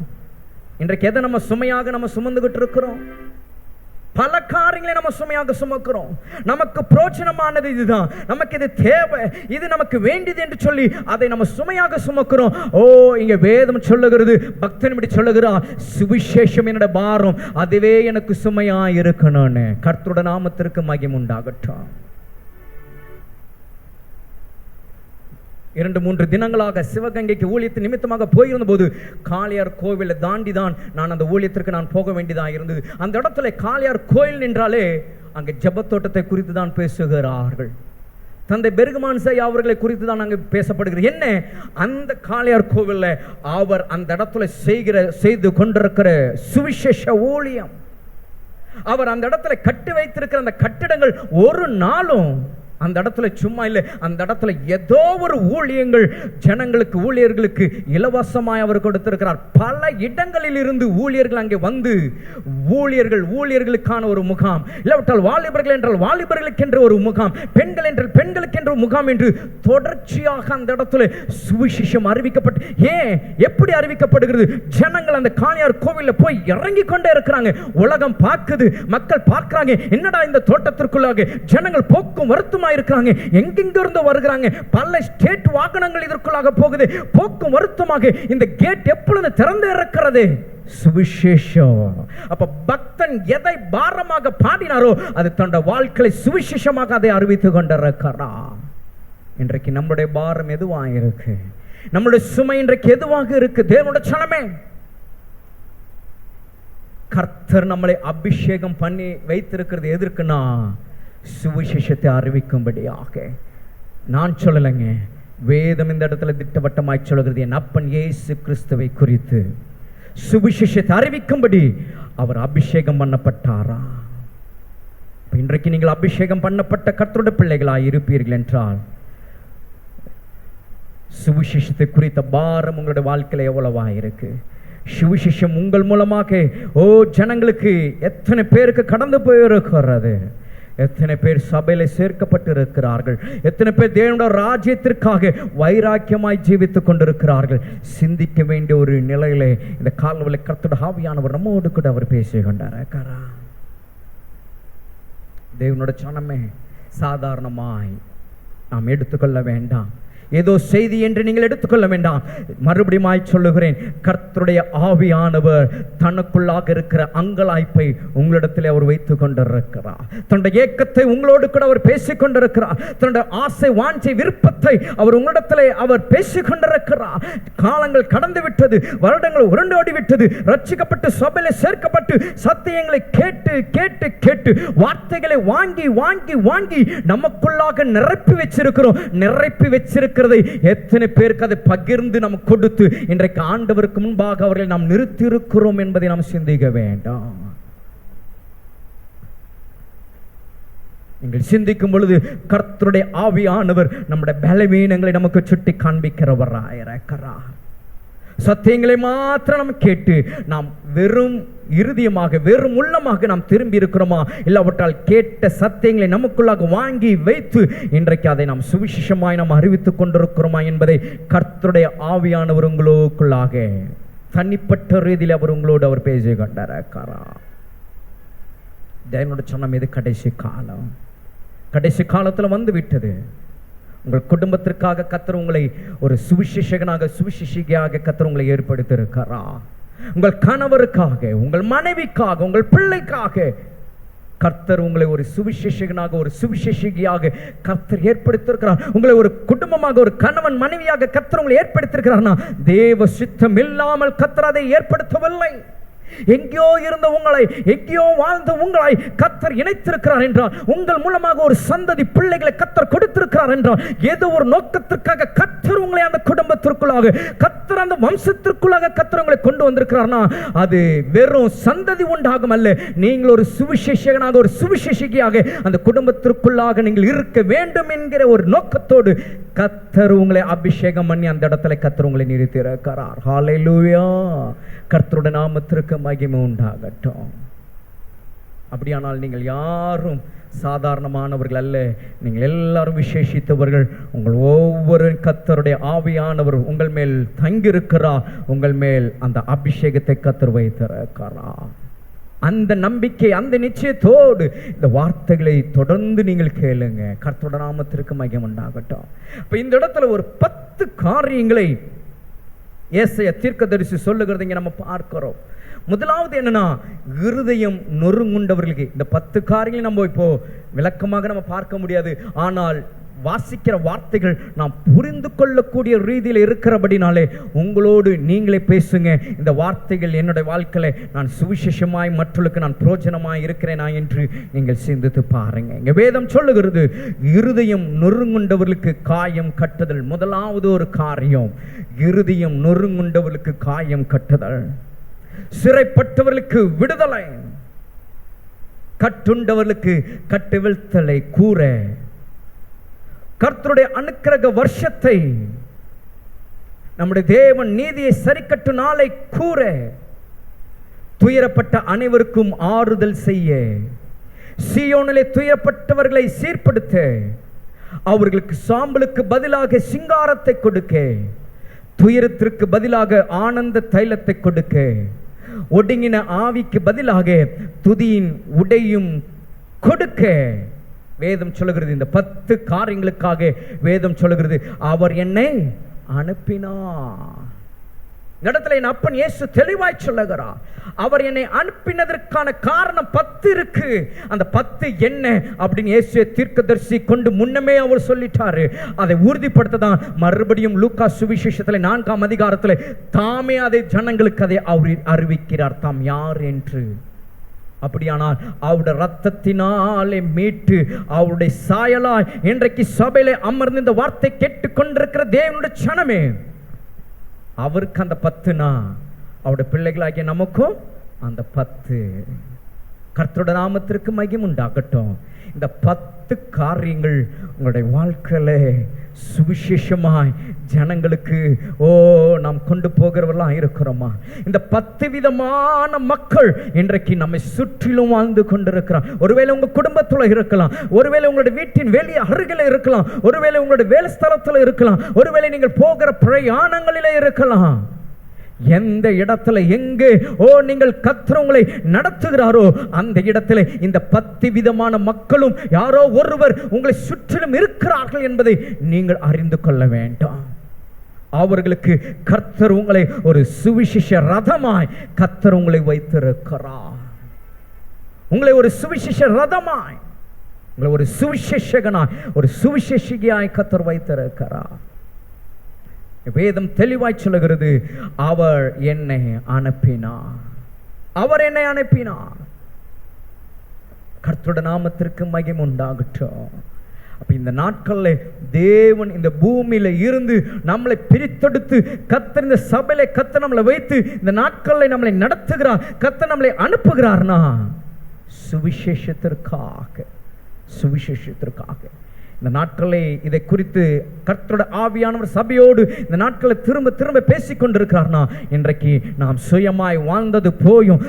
இன்றைக்கு எதை நம்ம சுமையாக நம்ம சுமந்துகிட்டு இருக்கிறோம்? பல காரியங்களை நம்ம சுமையாக சுமக்கிறோம். நமக்கு பிரோஜனமானது இதுதான், நமக்கு இது தேவை, இது நமக்கு வேண்டியது என்று சொல்லி அதை நம்ம சுமையாக சுமக்கிறோம். இங்க வேதம் சொல்லுகிறது, பக்தன் இப்படி சொல்லுகிறார், சுவிசேஷம் என்னோட பாரம், அதுவே எனக்கு சுமையா இருக்கணும்னு. கர்த்தருடைய நாமத்திற்கு மகிமை உண்டாகட்டும். 2-3 தினங்களாக சிவகங்கைக்கு ஊழியத்தின் நிமித்தமாக போயிருந்த போது காளையார் கோவிலை தாண்டி தான் நான் அந்த ஊழியத்திற்கு நான் போக வேண்டியதாக இருந்தது. அந்த இடத்துல காளையார் கோயில் என்றாலே அங்கே ஜெபத்தோட்டத்தை குறித்து தான் பேசுகிறார்கள். தந்தை பெருகுமான் ஐயா அவர்களை குறித்து தான் அங்கே பேசப்படுகிறது. என்ன, அந்த காளையார் கோவில்ல அவர் அந்த இடத்துல செய்து கொண்டிருக்கிற சுவிசேஷ ஊழியம், அவர் அந்த இடத்துல கட்டி வைத்திருக்கிற அந்த கட்டிடங்கள் ஒரு நாளும் அந்த இடத்துல சும்மா இல்லை. அந்த இடத்துல ஏதோ ஒரு ஊழியங்கள் ஜனங்களுக்கு, ஊழியர்களுக்கு இலவசமாய் அவர் கொடுத்திருக்கிறார். பல இடங்களில் இருந்து ஊழியர்கள் அங்கே வந்து ஊழியர்களுக்கான ஒரு முகாம், இல்லாவிட்டால் வாலிபர்கள் என்றால் வாலிபர்களுக்கு என்ற ஒரு முகாம், பெண்கள் என்றால் பெண்களுக்கு என்ற முகாம் என்று தொடர்ச்சியாக அந்த இடத்துல சுவிசேஷம் அறிவிக்கப்பட்டு, எப்படி அறிவிக்கப்படுகிறது? ஜனங்கள் அந்த காளையார் கோவில்ல போய் இறங்கி கொண்டே இருக்கிறாங்க. உலகம் பார்க்குது, மக்கள் பார்க்கிறாங்க, என்னடா இந்த தோட்டத்திற்குள்ளாக ஜனங்கள் போக்கும் வருத்தமா இருக்கிறாங்க, எங்கிருந்து வருகிறாங்க, பல ஸ்டேட் வாகனங்கள் இதற்குள்ளாக போகுது, போக்கும் வருத்தமாக இந்த கேட் எப்பொழுது திறந்து இருக்கிறது? சுவிசேஷம். அப்ப பக்தன் எதை பாரமாக பாடினாரோ அது தன்னுடைய வாழ்க்கையை சுவிசேஷமாக அதை அறிவித்துக் கொண்டிருக்கிறார். இன்றைக்கு நம்முடைய பாரம் எதுவாக இருக்கு? நம்முடைய சுமை இன்றைக்கு எதுவாக இருக்கு? தேவனுடைய ஜனமே, கர்த்தர் நம்மளை அபிஷேகம் பண்ணி வைத்திருக்கிறது எதற்குனா சுவிசேஷத்தை அறிவிக்கும்படியாக. நான் சொல்லலைங்க, வேதம் இந்த இடத்துல திட்டவட்டமாய் சொல்கிறது. என் அப்பன் இயேசு கிறிஸ்துவை குறித்து சுவிசேஷத்தை அறிவிக்கும்படி அவர் அபிஷேகம் பண்ணப்பட்டாரா? இன்றைக்கு நீங்கள் அபிஷேகம் பண்ணப்பட்ட கர்த்தருடைய பிள்ளைகளாய் இருப்பீர்கள் என்றால் சுவிசேஷத்தை குறித்த பாரம் உங்களுடைய வாழ்க்கையில எவ்வளவா இருக்கு? சுவிசேஷம் உங்கள் மூலமாக ஜனங்களுக்கு எத்தனை பேருக்கு கடந்து போயிருக்கிறது? எத்தனை பேர் சபையில சேர்க்கப்பட்டு இருக்கிறார்கள்? எத்தனை பேர் தேவனுடைய ராஜ்யத்திற்காக வைராக்கியமாய் ஜீவித்துக் கொண்டிருக்கிறார்கள்? சிந்திக்க வேண்டிய ஒரு நிலையிலே இந்த காலவெளி கர்த்தருடைய ஆவியானவர் நம்மோடு கூட அவர் பேசிக் கொண்டிருக்கிறார். தேவனுடைய ஜனமே, சாதாரணமாய் நாம் எடுத்துக்கொள்ள வேண்டாம். ஏதோ செய்தி என்று நீங்கள் எடுத்துக்கொள்ள வேண்டாம். மறுபடியும் சொல்லுகிறேன், கர்த்தருடைய ஆவியானவர் தனக்குள்ளாக இருக்கிற அங்கலாய்ப்பை உங்களிடத்தில் அவர் வைத்துக் கொண்டிருக்கிறார். தன்னுடைய ஏக்கத்தை உங்களோடு கூட அவர் பேசிக் கொண்டிருக்கிறார். தன்னுடைய ஆசை, வாஞ்சை, விருப்பத்தை அவர் உங்களிடத்தில் அவர் பேசிக் கொண்டிருக்கிறார். காலங்கள் கடந்து விட்டது, வருடங்கள் உருண்டோடி விட்டது. ரட்சிக்கப்பட்டு சபையில சேர்க்கப்பட்டு சத்தியங்களை கேட்டு கேட்டு கேட்டு வார்த்தைகளை வாங்கி வாங்கி வாங்கி நமக்குள்ளாக நிரப்பி வச்சிருக்கிறோம். நிரப்பி வச்சிருக்க எத்தனை பேருக்கு அதை பகிர்ந்து நாம் கொடுத்து இன்றைக்கு ஆண்டவருக்கு முன்பாக அவர்களை நாம் நிறுத்தி இருக்கிறோம் என்பதை நாம் சிந்திக்க வேண்டாம். நீங்கள் சிந்திக்கும் பொழுது கர்த்தருடைய ஆவியானவர் நம்முடைய பலவீனங்களை நமக்கு சுட்டி காண்பிக்கிறவராயிருக்கிறார். சத்தியங்களை மாத்திரம் நாம் கேட்டு நாம் வெறும் இருதயமாக, வெறும் உள்ளமாக நாம் திரும்பி இருக்கிறோமா? இல்லாவிட்டால் கேட்ட சத்தியங்களை நமக்குள்ளாக வாங்கி வைத்து இன்றைக்கு அதை நாம் சுவிசேஷமாய் நாம் அறிவித்துக் கொண்டிருக்கிறோமா என்பதை கர்த்தருடைய ஆவியானவர் உங்களுக்குள்ளாக தனிப்பட்ட ரீதியில் அவர் உங்களோடு அவர் பேசி கொண்டிருக்கிறார். தேவனுடைய சொன்ன இது கடைசி காலம். கடைசி காலத்தில் வந்து விட்டது. உங்கள் குடும்பத்திற்காக கர்த்தர் உங்களை ஒரு சுவிசேஷகனாக, சுவிசேஷியாக கர்த்தர் உங்களை ஏற்படுத்தியிருக்கிறார். உங்கள் கணவருக்காக, உங்கள் மனைவிக்காக, உங்கள் பிள்ளைக்காக கர்த்தர் உங்களை ஒரு சுவிசேஷகனாக, ஒரு சுவிசேஷியாக கர்த்தர் ஏற்படுத்தியிருக்கிறார். உங்களை ஒரு குடும்பமாக, ஒரு கணவன் மனைவியாக கர்த்தர் உங்களை ஏற்படுத்தியிருக்கிறார்னா தேவ சித்தம் இல்லாமல் கர்த்தர் அதை ஏற்படுத்தவில்லை. எங்கேயோ இருந்த உங்களை, எங்கேயோ வாழ்ந்த உங்களை கர்த்தர் இணைத்திருக்கிறார் என்றால், உங்கள் மூலமாக ஒரு சந்ததி பிள்ளைகளை கர்த்தர் கொடுத்திருக்கிறார் என்றால், ஏதோ ஒரு நோக்கத்திற்காக கர்த்தர் உங்களை அந்த குடும்பத்திற்குள்ளாக, கர்த்தர் அந்த வம்சத்திற்குள்ளாக கர்த்தர் உங்களை கொண்டு வந்திருக்கிறார்னா, அது வெறும் சந்ததி உண்டாகும் அல்ல. நீங்கள் ஒரு சுவிசேஷகனாக, ஒரு சுவிசேஷியாக அந்த குடும்பத்திற்குள்ளாக நீங்கள் இருக்க வேண்டும் என்கிற ஒரு நோக்கத்தோடு கர்த்தர் உங்களை அபிஷேகம் பண்ணி அந்த இடத்துல கர்த்தர் உங்களை நிறுத்தியிருக்கிறார். ஹல்லேலூயா. கர்த்தருடைய நாமத்திற்கு மகிமை உண்டாகட்டும். அப்படியானால் நீங்கள் யாரும் சாதாரணமானவர்கள் அல்ல, நீங்கள் எல்லாரும் விசேஷித்தவர்கள். உங்கள் ஒவ்வொரு கர்த்தருடைய ஆவியானவர் உங்கள் மேல் தங்கியிருக்கிறார். உங்கள் மேல் அந்த அபிஷேகத்தை கர்த்தர் வைத்திருக்கிறார். அந்த நம்பிக்கை, அந்த நிச்சயத்தோடு இந்த வார்த்தைகளை தொடர்ந்து நீங்கள் கேளுங்க. கர்த்தருடைய நாமத்திற்கு மகிமை உண்டாகட்டும். இப்ப இந்த இடத்துல ஒரு 10 காரியங்களை ஏசாயா தீர்க்கதரிசி சொல்லுகிறது இங்க நம்ம பார்க்கிறோம். முதலாவது என்னன்னா, இருதயம் நொறுங்குண்டவர்களுக்கு. இந்த 10 காரியங்களை நம்ம இப்போ விளக்கமாக நம்ம பார்க்க முடியாது. ஆனால் வாசிக்கிற வார்த்தைகள் நாம் புரிந்து கொள்ளக்கூடிய ரீதியில் இருக்கிறபடினாலே உங்களோடு நீங்களே பேசுங்க. இந்த வார்த்தைகள் என்னுடைய வாழ்க்கையில நான் சுவிசேஷமாய் மற்றவர்களுக்கு நான் பிரோஜனமாய் இருக்கிறேனா என்று நீங்கள் சிந்தித்து பாருங்க. இங்க வேதம் சொல்லுகிறது, இருதயம் நொறுங்குண்டவர்களுக்கு காயம் கட்டுதல். முதலாவது ஒரு காரியம், இருதயம் நொறுங்குண்டவர்களுக்கு காயம் கட்டுதல். சிறைப்பட்டவர்களுக்கு விடுதலை, கட்டுண்டவர்களுக்கு கட்டுவிழ்த்தலை கூற, கர்த்தருடைய அனுக்கிரக வருஷத்தை, நம்முடைய தேவன் நீதியை சரிக்கட்டு நாளை கூற, துயரப்பட்ட அனைவருக்கும் ஆறுதல் செய்ய, சீயோனிலே துயரப்பட்டவர்களை சீர்படுத்த, அவர்களுக்கு சாம்பலுக்கு பதிலாக சிங்காரத்தை கொடுக்க, துயரத்திற்கு பதிலாக ஆனந்த தைலத்தை கொடுக்க, ஒடுங்கின ஆவிக்கு பதிலாக துதியின் உடையும் கொடுக்க. வேதம் சொல்லுகிறது, இந்த 10 காரியங்களுக்காக வேதம் சொல்லுகிறது, அவர் என்னை அனுப்பினார். இடத்துல என் அப்பன் இயேசு தெளிவாய் சொல்லுகிறார், அவர் என்னை அனுப்பினதற்கான காரணம் 10 இருக்கு. அந்த 10 என்ன அப்படின்னு இயேசு தீர்க்கதரிசி கொண்டு முன்னமே அவர் சொல்லிட்டாரு. அதை உறுதிப்படுத்ததான் மறுபடியும் லூக்கா சுவிசேஷத்துல 4ஆம் அதிகாரத்துல தாமே அதை ஜனங்களுக்கு அதை அவர் அறிவிக்கிறார், தாம் யார் என்று. அப்படியானால் அவருடைய ரத்தத்தினாலே மீட்டு அவருடைய சாயலாய் இன்றைக்கு சபையிலே அமர்ந்து இந்த வார்த்தை கேட்டுக்கொண்டிருக்கிற தேவனுடைய ஜனமே, அவருக்கு அந்த 10னா அவருடைய பிள்ளைகளாகிய நமக்கும் அந்த 10. கர்த்தருடைய நாமத்திற்கு மகிமை உண்டாகட்டும். இந்த 10 காரியங்கள் உங்களுடைய வாழ்க்கையில சுவிசேஷமாய் ஜனங்களுக்கு நாம் கொண்டு போகிறவர்களாக இருக்கிறோமா? இந்த 10 விதமான மக்கள் இன்றைக்கு நம்மை சுற்றிலும் வாழ்ந்து கொண்டிருக்கிறார். ஒருவேளை உங்க குடும்பத்துல இருக்கலாம், ஒருவேளை உங்களுடைய வீட்டின் வெளியே அருகில இருக்கலாம், ஒருவேளை உங்களுடைய வேலை ஸ்தலத்துல இருக்கலாம், ஒருவேளை நீங்கள் போகிற பிரயாணங்களிலே இருக்கலாம். எந்த இடத்துல எங்கே நீங்கள் கர்த்தர் உங்களை நடத்துகிறாரோ அந்த இடத்துல இந்த 10 விதமான மக்களும் யாரோ ஒருவர் உங்களை சுற்றிலும் இருக்கிறார்கள் என்பதை நீங்கள் அறிந்து கொள்ள வேண்டும். அவர்களுக்கு கர்த்தர் உங்களை ஒரு சுவிசேஷ ரதமாய் கர்த்தர் உங்களை வைத்திருக்கிறார். உங்களை ஒரு சுவிசேஷ ரதமாய், உங்களை ஒரு சுவிசேஷகனாய், ஒரு சுவிசேஷியாய் கர்த்தர் வைத்திருக்கிறார். வேதம் தெளிவாய் சொல்லுகிறது, அவர் என்னை அனுப்பினார், அவர் என்னை அனுப்பினார். கர்த்தருடைய நாமத்திற்கு மகிமை உண்டாகட்டும். அப்ப இந்த நாட்கள்ல தேவன் இந்த பூமியில இருந்து நம்மளை பிரித்தெடுத்து கர்த்தர் இந்த சபையில கர்த்தர் நம்மளை வைத்து இந்த நாட்கள்ல நம்மளை நடத்துகிறார், கர்த்தர் நம்மளை அனுப்புகிறார்னா சுவிசேஷத்திற்காக. இந்த நாட்களை இதை குறித்து கர்த்தருடைய ஆவியானவர் சபையோடு இந்த நாட்களை திரும்ப திரும்ப பேசிக் கொண்டிருக்கிறார்னா, இன்றைக்கு நாம் சுயமாய் வாழ்ந்தது போயும்,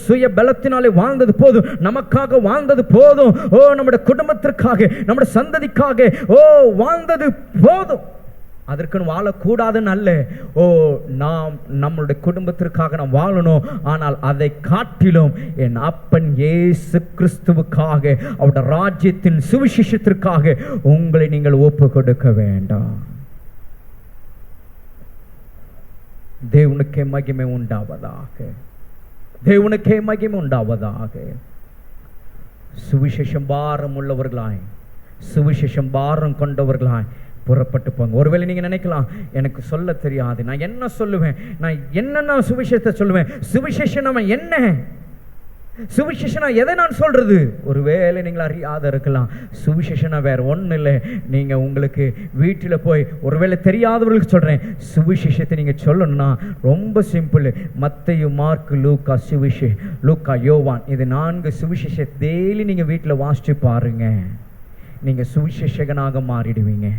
சுய பலத்தினாலே வாழ்ந்தது போதும், நமக்காக வாழ்ந்தது போதும், நம்முடைய குடும்பத்திற்காக, நம்முடைய சந்ததிக்காக வாழ்ந்தது போதும். அதற்குன்னு வாழக்கூடாதுன்னு அல்ல. நாம் நம்மளுடைய குடும்பத்திற்காக நாம் வாழணும். ஆனால் அதை காட்டிலும் என் அப்பன் இயேசு கிறிஸ்துவுக்காக, அவருடைய ராஜ்யத்தின் சுவிசேஷத்திற்காக உங்களை நீங்கள் ஒப்பு கொடுக்க வேண்டாம். தேவனுக்கே மகிமை உண்டாவதாக, தேவனுக்கே மகிமை உண்டாவதாக. சுவிசேஷம் பாரம் உள்ளவர்களாய், சுவிசேஷம் பாரம் கொண்டவர்களாய் புறப்பட்டு போங்க. ஒருவேளை நீங்க நினைக்கலாம், எனக்கு சொல்ல தெரியாது, நான் என்ன சொல்லுவேன், நான் என்னென்ன சுவிசேஷத்தை சொல்லுவேன், சுவிசேஷம் என்ன, சுவிசேஷனா எதை நான் சொல்றது? ஒருவேளை நீங்கள் அறியாத இருக்கலாம். சுவிசேஷனா வேற ஒன்றும் இல்லை. நீங்க உங்களுக்கு வீட்டில் போய், ஒருவேளை தெரியாதவர்களுக்கு சொல்றேன், சுவிசேஷத்தை நீங்க சொல்லணும்னா ரொம்ப சிம்பிள். மத்தேயு, மார்க்கு, லூக்கா, லூக்கா, யோவான், இது 4 சுவிசேஷத்தை டெய்லி நீங்க வீட்டில் வாசிச்சு பாருங்க. நீங்க சுவிசேஷகனாக மாறிடுவீங்க.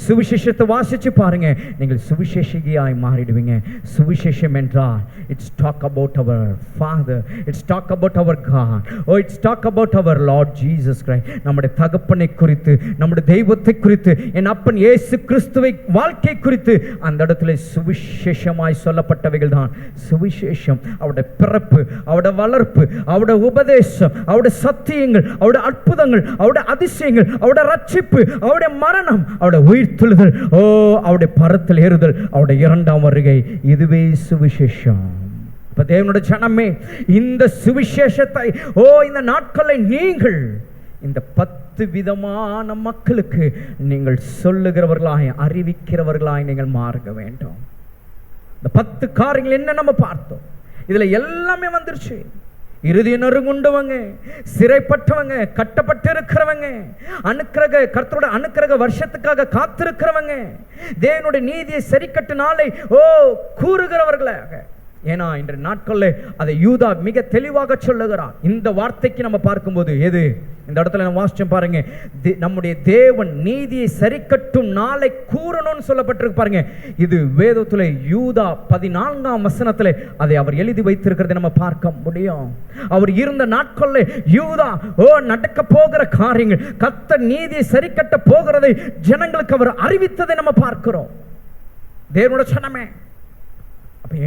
சுவிசேஷத்தை வாசிச்சு பாருங்க, நீங்கள் சுவிசேஷகியாய் மாறிடுவீங்க. சுவிசேஷம் என்றால் it's talk about our father, it's talk about our God, or it's talk about our Lord Jesus Christ. நம்முடைய தகப்பனை குறித்து, நம்முடைய தெய்வத்தை குறித்து, என் அப்பன் இயேசு கிறிஸ்துவை வாழ்க்கை குறித்து அந்த இடத்துல சுவிசேஷமாய் சொல்லப்பட்டவைகள் தான் சுவிசேஷம். அவருடைய பிறப்பு, அவருடைய வளர்ப்பு, அவருடைய உபதேசம், அவருடைய சத்தியங்கள், அவருடைய அற்புதங்கள், அவருடைய அதிசயங்கள், அவருடைய ரட்சிப்பு, அவருடைய மரணம், அவருடைய உயிர்த்தெழுதல், ஓ அவருடைய பரத்தில் ஏறுதல், அவருடைய 2ஆம் வருகை, இதுவே சுவிசேஷம். இப்ப தேவனுடைய ஜனமே, இந்த சுவிசேஷத்தை இந்த நாட்களை நீங்கள் இந்த 10 விதமான மக்களுக்கு நீங்கள் சொல்லுகிறவர்களாய், அறிவிக்கிறவர்களாய் நீங்கள் மாற வேண்டும். இந்த 10 காரியங்கள் என்ன நம்ம பார்த்தோம், இதுல எல்லாமே வந்துருச்சு. இறுதி நறுங்குண்டவங்க, சிறைப்பட்டவங்க, கட்டப்பட்டு இருக்கிறவங்க, அனுக்கிரக கர்த்தரோட அனுக்கிரக வருஷத்துக்காக காத்திருக்கிறவங்க, தேவனுடைய நீதியை சரி கட்டு நாளை கூறுகிறவர்களாக. ஏன்னா இன்று நாட்களில் அதை யூதா மிக தெளிவாக சொல்லுகிறான். இந்த வார்த்தைக்கு நம்ம பார்க்கும்போது எது இந்த இடத்துல நம்ம வாசிச்சோம் பாருங்க, நம்முடைய தேவன் நீதியை சரி கட்டும் நாளை கூறணும்னு சொல்லப்பட்டிருக்கு பாருங்க. இது வேதத்துல யூதா 14ஆம் வசனத்துல அதை அவர் எழுதி வைத்திருக்கிறதை நம்ம பார்க்க முடியும். அவர் இருந்த நாட்களில் யூதா நடக்க போகிற காரியங்கள், கர்த்தர் நீதியை சரி கட்ட போகிறதை ஜனங்களுக்கு அவர் அறிவித்ததை நம்ம பார்க்கிறோம். தேவனுடைய சனமே,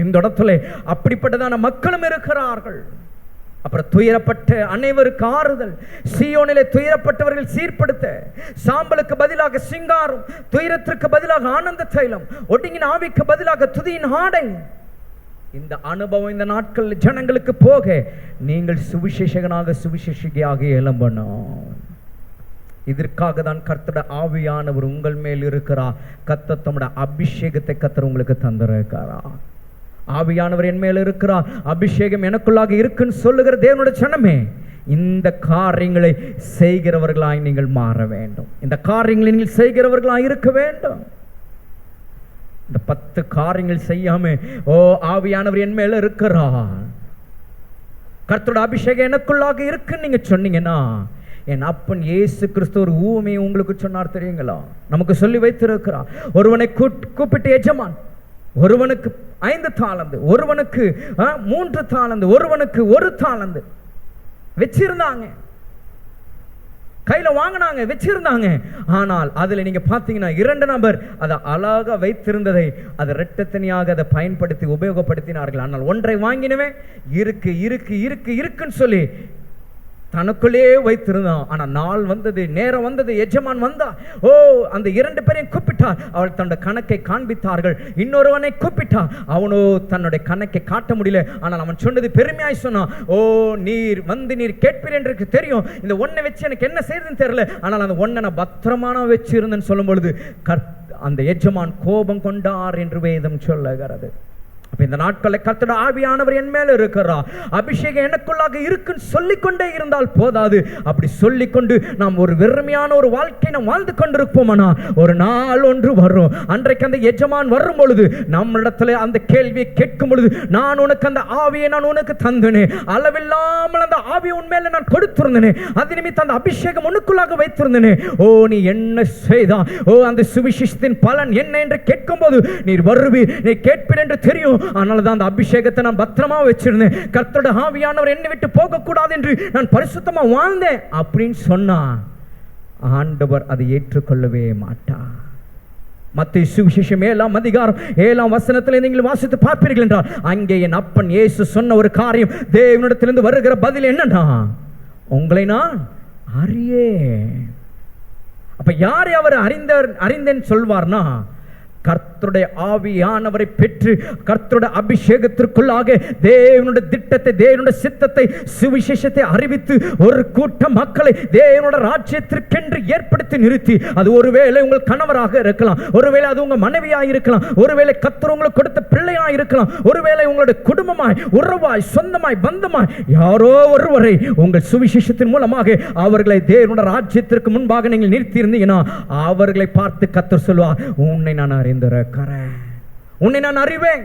இந்த இடத்துல அப்படிப்பட்டதான மக்களும் இருக்கிறார்கள். அப்புறம் துயரப்பட்ட அனைவருக்கு ஆறுதல், சீயோனிலே துயரப்பட்டவர்கள் சீர்படுத்த, சாம்பலுக்கு பதிலாக சிங்காரம், துயரத்திற்கு பதிலாக ஆனந்த தைலம், ஒடுங்கின ஆவிக்கு பதிலாக துதியின் ஆடை. இந்த அனுபவம் இந்த நாட்கள் ஜனங்களுக்கு போக நீங்கள் சுவிசேஷகனாக, சுவிசேஷகியாக எழும்பணும். இதற்காக தான் கர்த்தருடைய ஆவியானவர் உங்கள் மேல் இருக்கிறார். கர்த்தர் தம்முடைய அபிஷேகத்தை கர்த்தர் உங்களுக்கு தந்திருக்கிறார். ஆவியானவர் என் மேல் இருக்கிறார், அபிஷேகம் எனக்குள்ளாக இருக்குன்னு சொல்லுகிற தேவனுடைய ஜனமே, இந்த காரியங்களை செய்கிறவர்களாய் நீங்கள் மாற வேண்டும். இந்த காரியங்களை நீங்கள் செய்கிறவர்களாய் இருக்க வேண்டும். இந்த 10 காரியங்கள் செய்யாம ஆவியானவர் என் மேல இருக்கிறார், கர்த்தருடைய அபிஷேகம் எனக்குள்ளாக இருக்குன்னு நீங்க சொன்னீங்கன்னா, என் அப்பன் இயேசு கிறிஸ்து ஒரு ஊமையை உங்களுக்கு சொன்னார் தெரியுங்களா? நமக்கு சொல்லி வைத்திருக்கிறார். ஒருவனை கூப்பிட்டு, எஜமான் ஒருவனுக்கு 5 தாலந்து, ஒருவனுக்கு 3 தாலந்து, ஒருவனுக்கு 1 தாலந்து வச்சிருந்தாங்க, கையில வாங்கினாங்க, வச்சிருந்தாங்க. ஆனால் அதுல நீங்க பாத்தீங்கன்னா 2 நபர் அதை அழகா வைத்திருந்ததை அதை இரட்டத்தனியாக அதை பயன்படுத்தி உபயோகப்படுத்தினார்கள். ஆனால் ஒன்றை வாங்கினவே இருக்கு இருக்கு இருக்கு இருக்குன்னு சொல்லி தனக்குள்ளே வைத்திருந்தான். ஆனா நாள் வந்தது, நேரம் வந்தது, எஜமான் வந்தா, அந்த 2 பேரையும் கூப்பிட்டார். அவள் தன்னுடைய கணக்கை காண்பித்தார்கள். இன்னொருவனை கூப்பிட்டா, அவனோ தன்னுடைய கணக்கை காட்ட முடியல. ஆனால் அவன் சொன்னது பெருமையாய் சொன்னான், நீர் வந்து நீர் கேட்பீர் என்று தெரியும், இந்த ஒன்னை வச்சு எனக்கு என்ன செய்யுதுன்னு தெரியல, ஆனால் அந்த ஒன்னை நான் பத்திரமான வச்சு இருந்தேன்னு சொல்லும் பொழுது அந்த எஜமான் கோபம் கொண்டார் என்று வேதம் சொல்லுகிறது. இந்த நாட்களை கர்த்தருடைய ஆவியானவர் என் மேல இருக்கிறார், அபிஷேகம் எனக்குள்ளாக இருக்குன்னு சொல்லிக்கொண்டே இருந்தால் போதாது. அப்படி சொல்லிக்கொண்டு நாம் ஒரு வெறுமையான ஒரு வாழ்க்கை நாம் வாழ்ந்து கொண்டிருப்போம்னா, ஒரு நாள் ஒன்று வரும், அன்றைக்கு அந்த எஜமான் வரும் பொழுது நம்மிடத்துல அந்த கேள்வியை கேட்கும் பொழுது, நான் உனக்கு அந்த ஆவியை நான் உனக்கு தந்தனே, அளவில்லாமல் அந்த ஆவியை உண்மையில நான் கொடுத்திருந்தேனே, அது நிமித்தம் அந்த அபிஷேகம் உனக்குள்ளாக வைத்திருந்தேனே, நீ என்ன செய்தா, அந்த சுவிசேஷத்தின் பலன் என்ன என்று கேட்கும் போது நீர் வருவீர், நீ கேட்பீர் என்று தெரியும். அதனாலதான் அந்த அபிஷேகத்தை நான் பத்திரமா வச்சிருந்தேன், கர்த்தருடைய ஆவியானவர் என்னை விட்டு போக கூடாது என்று நான் பரிசுத்தமா வாழ்ந்தேன் அப்படின்னு சொன்னா ஆண்டவர் அதை ஏற்றுக்கொள்ளவே மாட்டார். மத்தேயு சுவிசேஷம் 7ஆம் அதிகாரம் 7ஆம் வசனத்தில் நீங்கள் வாசித்து பார்ப்பீர்கள் என்றால், அங்கே என் அப்பன் இயேசு சொன்ன ஒரு காரியம், தேவனிடத்திலிருந்து வருகிற பதில் என்னன்னா, உங்களை நான் அறியேன். அப்ப யாரை அவர் அறிந்தேன் சொல்வார்னா, கர்த்தர் கர்த்தருடைய ஆவியானவரை பெற்று கர்த்தருடைய அபிஷேகத்திற்குள்ளாக தேவனுடைய திட்டத்தை, தேவனுடைய சித்தத்தை, சுவிசேஷத்தை அறிவித்து ஒரு கூட்டம் மக்களை தேவனுடைய ராஜ்யத்திற்கென்று ஏற்படுத்தி நிறுத்தி, அது ஒருவேளை உங்கள் கணவராக இருக்கலாம், ஒருவேளை அது உங்க மனைவியாக இருக்கலாம், ஒருவேளை கர்த்தர் உங்களுக்கு கொடுத்த பிள்ளையாக இருக்கலாம், ஒருவேளை உங்களுடைய குடும்பமாய், உறவாய், சொந்தமாய், பந்தமாய் யாரோ ஒருவரை உங்கள் சுவிசேஷத்தின் மூலமாக அவர்களை தேவனுடைய ராஜ்யத்திற்கு முன்பாக நீங்கள் நிறுத்தி இருந்தீங்கன்னா அவர்களை பார்த்து கர்த்தர் சொல்வார், உன்னை நான் அறிந்திருக்கிறேன், உன்னை நான் அறிவேன்,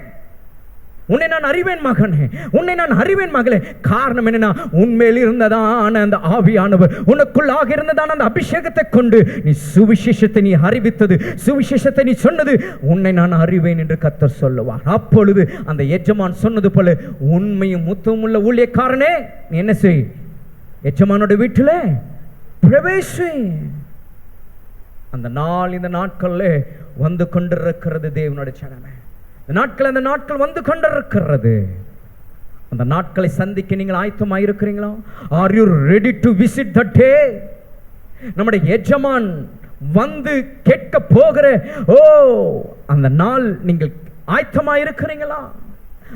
உன்னை நான் அறிவேன் மகனே, உன்னை நான் அறிவேன் மகளே. காரணம் என்னன்னா, உன்மேல் இருந்ததான அந்த ஆவியானவர், உனக்குள்ளாக இருந்ததான அந்த அபிஷேகத்தை கொண்டு நீ சுவிசேஷத்தை நீ அறிவித்தது, சுவிசேஷத்தை நீ சொன்னது, உன்னை நான் அறிவேன் என்று கர்த்தர் சொல்லுவார். அப்பொழுது அந்த எஜமான் சொன்னது போல, உண்மையும் முத்தமும் உள்ள ஊழியக்காரனே நீ என்ன செய், எஜமானோட வீட்டில் பிரவேசி. அந்த நாள் இந்த நாட்கள்ல வந்து கொண்டிருக்கிறது தேவனுடைய ஜனமே. அந்த நாட்கள் வந்து கொண்டிருக்கிறது. அந்த நாட்களை சந்திக்க நீங்கள் ஆயத்தமாக இருக்கிறீங்களா? Are you ready to visit the day? நம்முடைய எஜமான் வந்து கேட்க போகிற அந்த நாள் நீங்கள் ஆயத்தமாக இருக்கிறீங்களா?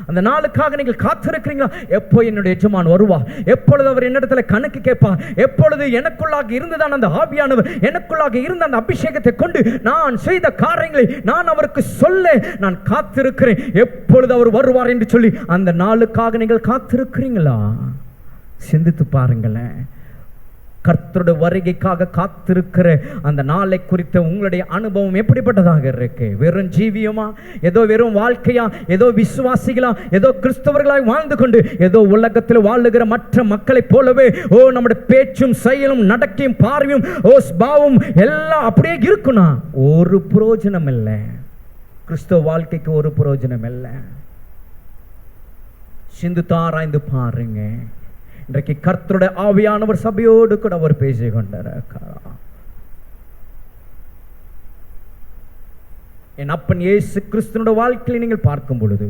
அந்த நாளுக்காக நீங்கள் காத்திருக்கிறீங்களா? எப்போ என்னுடைய எஜமான் வருவா, எப்பொழுது அவர் என்னிடத்துல கணக்கு கேட்பார், எப்பொழுது எனக்குள்ளாக இருந்துதான் அந்த ஆவியானவர், எனக்குள்ளாக இருந்த அந்த அபிஷேகத்தை கொண்டு நான் செய்த காரியங்களை நான் அவருக்கு சொல்ல நான் காத்திருக்கிறேன், எப்பொழுது அவர் வருவார் என்று சொல்லி அந்த நாளுக்காக நீங்கள் காத்திருக்கிறீங்களா? சிந்தித்து பாருங்களேன். கர்த்தருடைய வருகைக்காக காத்திருக்கிற அந்த நாளை குறித்த உங்களுடைய அனுபவம் எப்படிப்பட்டதாக இருக்கு? வெறும் ஜீவியமா, ஏதோ வெறும் வாழ்க்கையா, ஏதோ விசுவாசிகளா, ஏதோ கிறிஸ்தவர்களாய் வாழ்ந்து கொண்டு ஏதோ உலகத்தில் வாழுகிற மற்ற மக்களை போலவே நம்முடைய பேச்சும் செயலும் நடக்கையும் பார்வையும் பாவம் எல்லாம் அப்படியே இருக்குன்னா ஒரு பிரயோஜனம் இல்லை. கிறிஸ்தவ வாழ்க்கைக்கு ஒரு பிரயோஜனம் இல்லை. சிந்தித்து ஆராய்ந்து பாருங்க. இன்றைக்கு கர்த்தருடைய ஆவியானவர் சபையோடு கூட அவர் பேசிக் கொண்டிருக்கிறார். என் அப்பன் இயேசு கிறிஸ்துவோட வாழ்க்கையை நீங்கள் பார்க்கும் பொழுது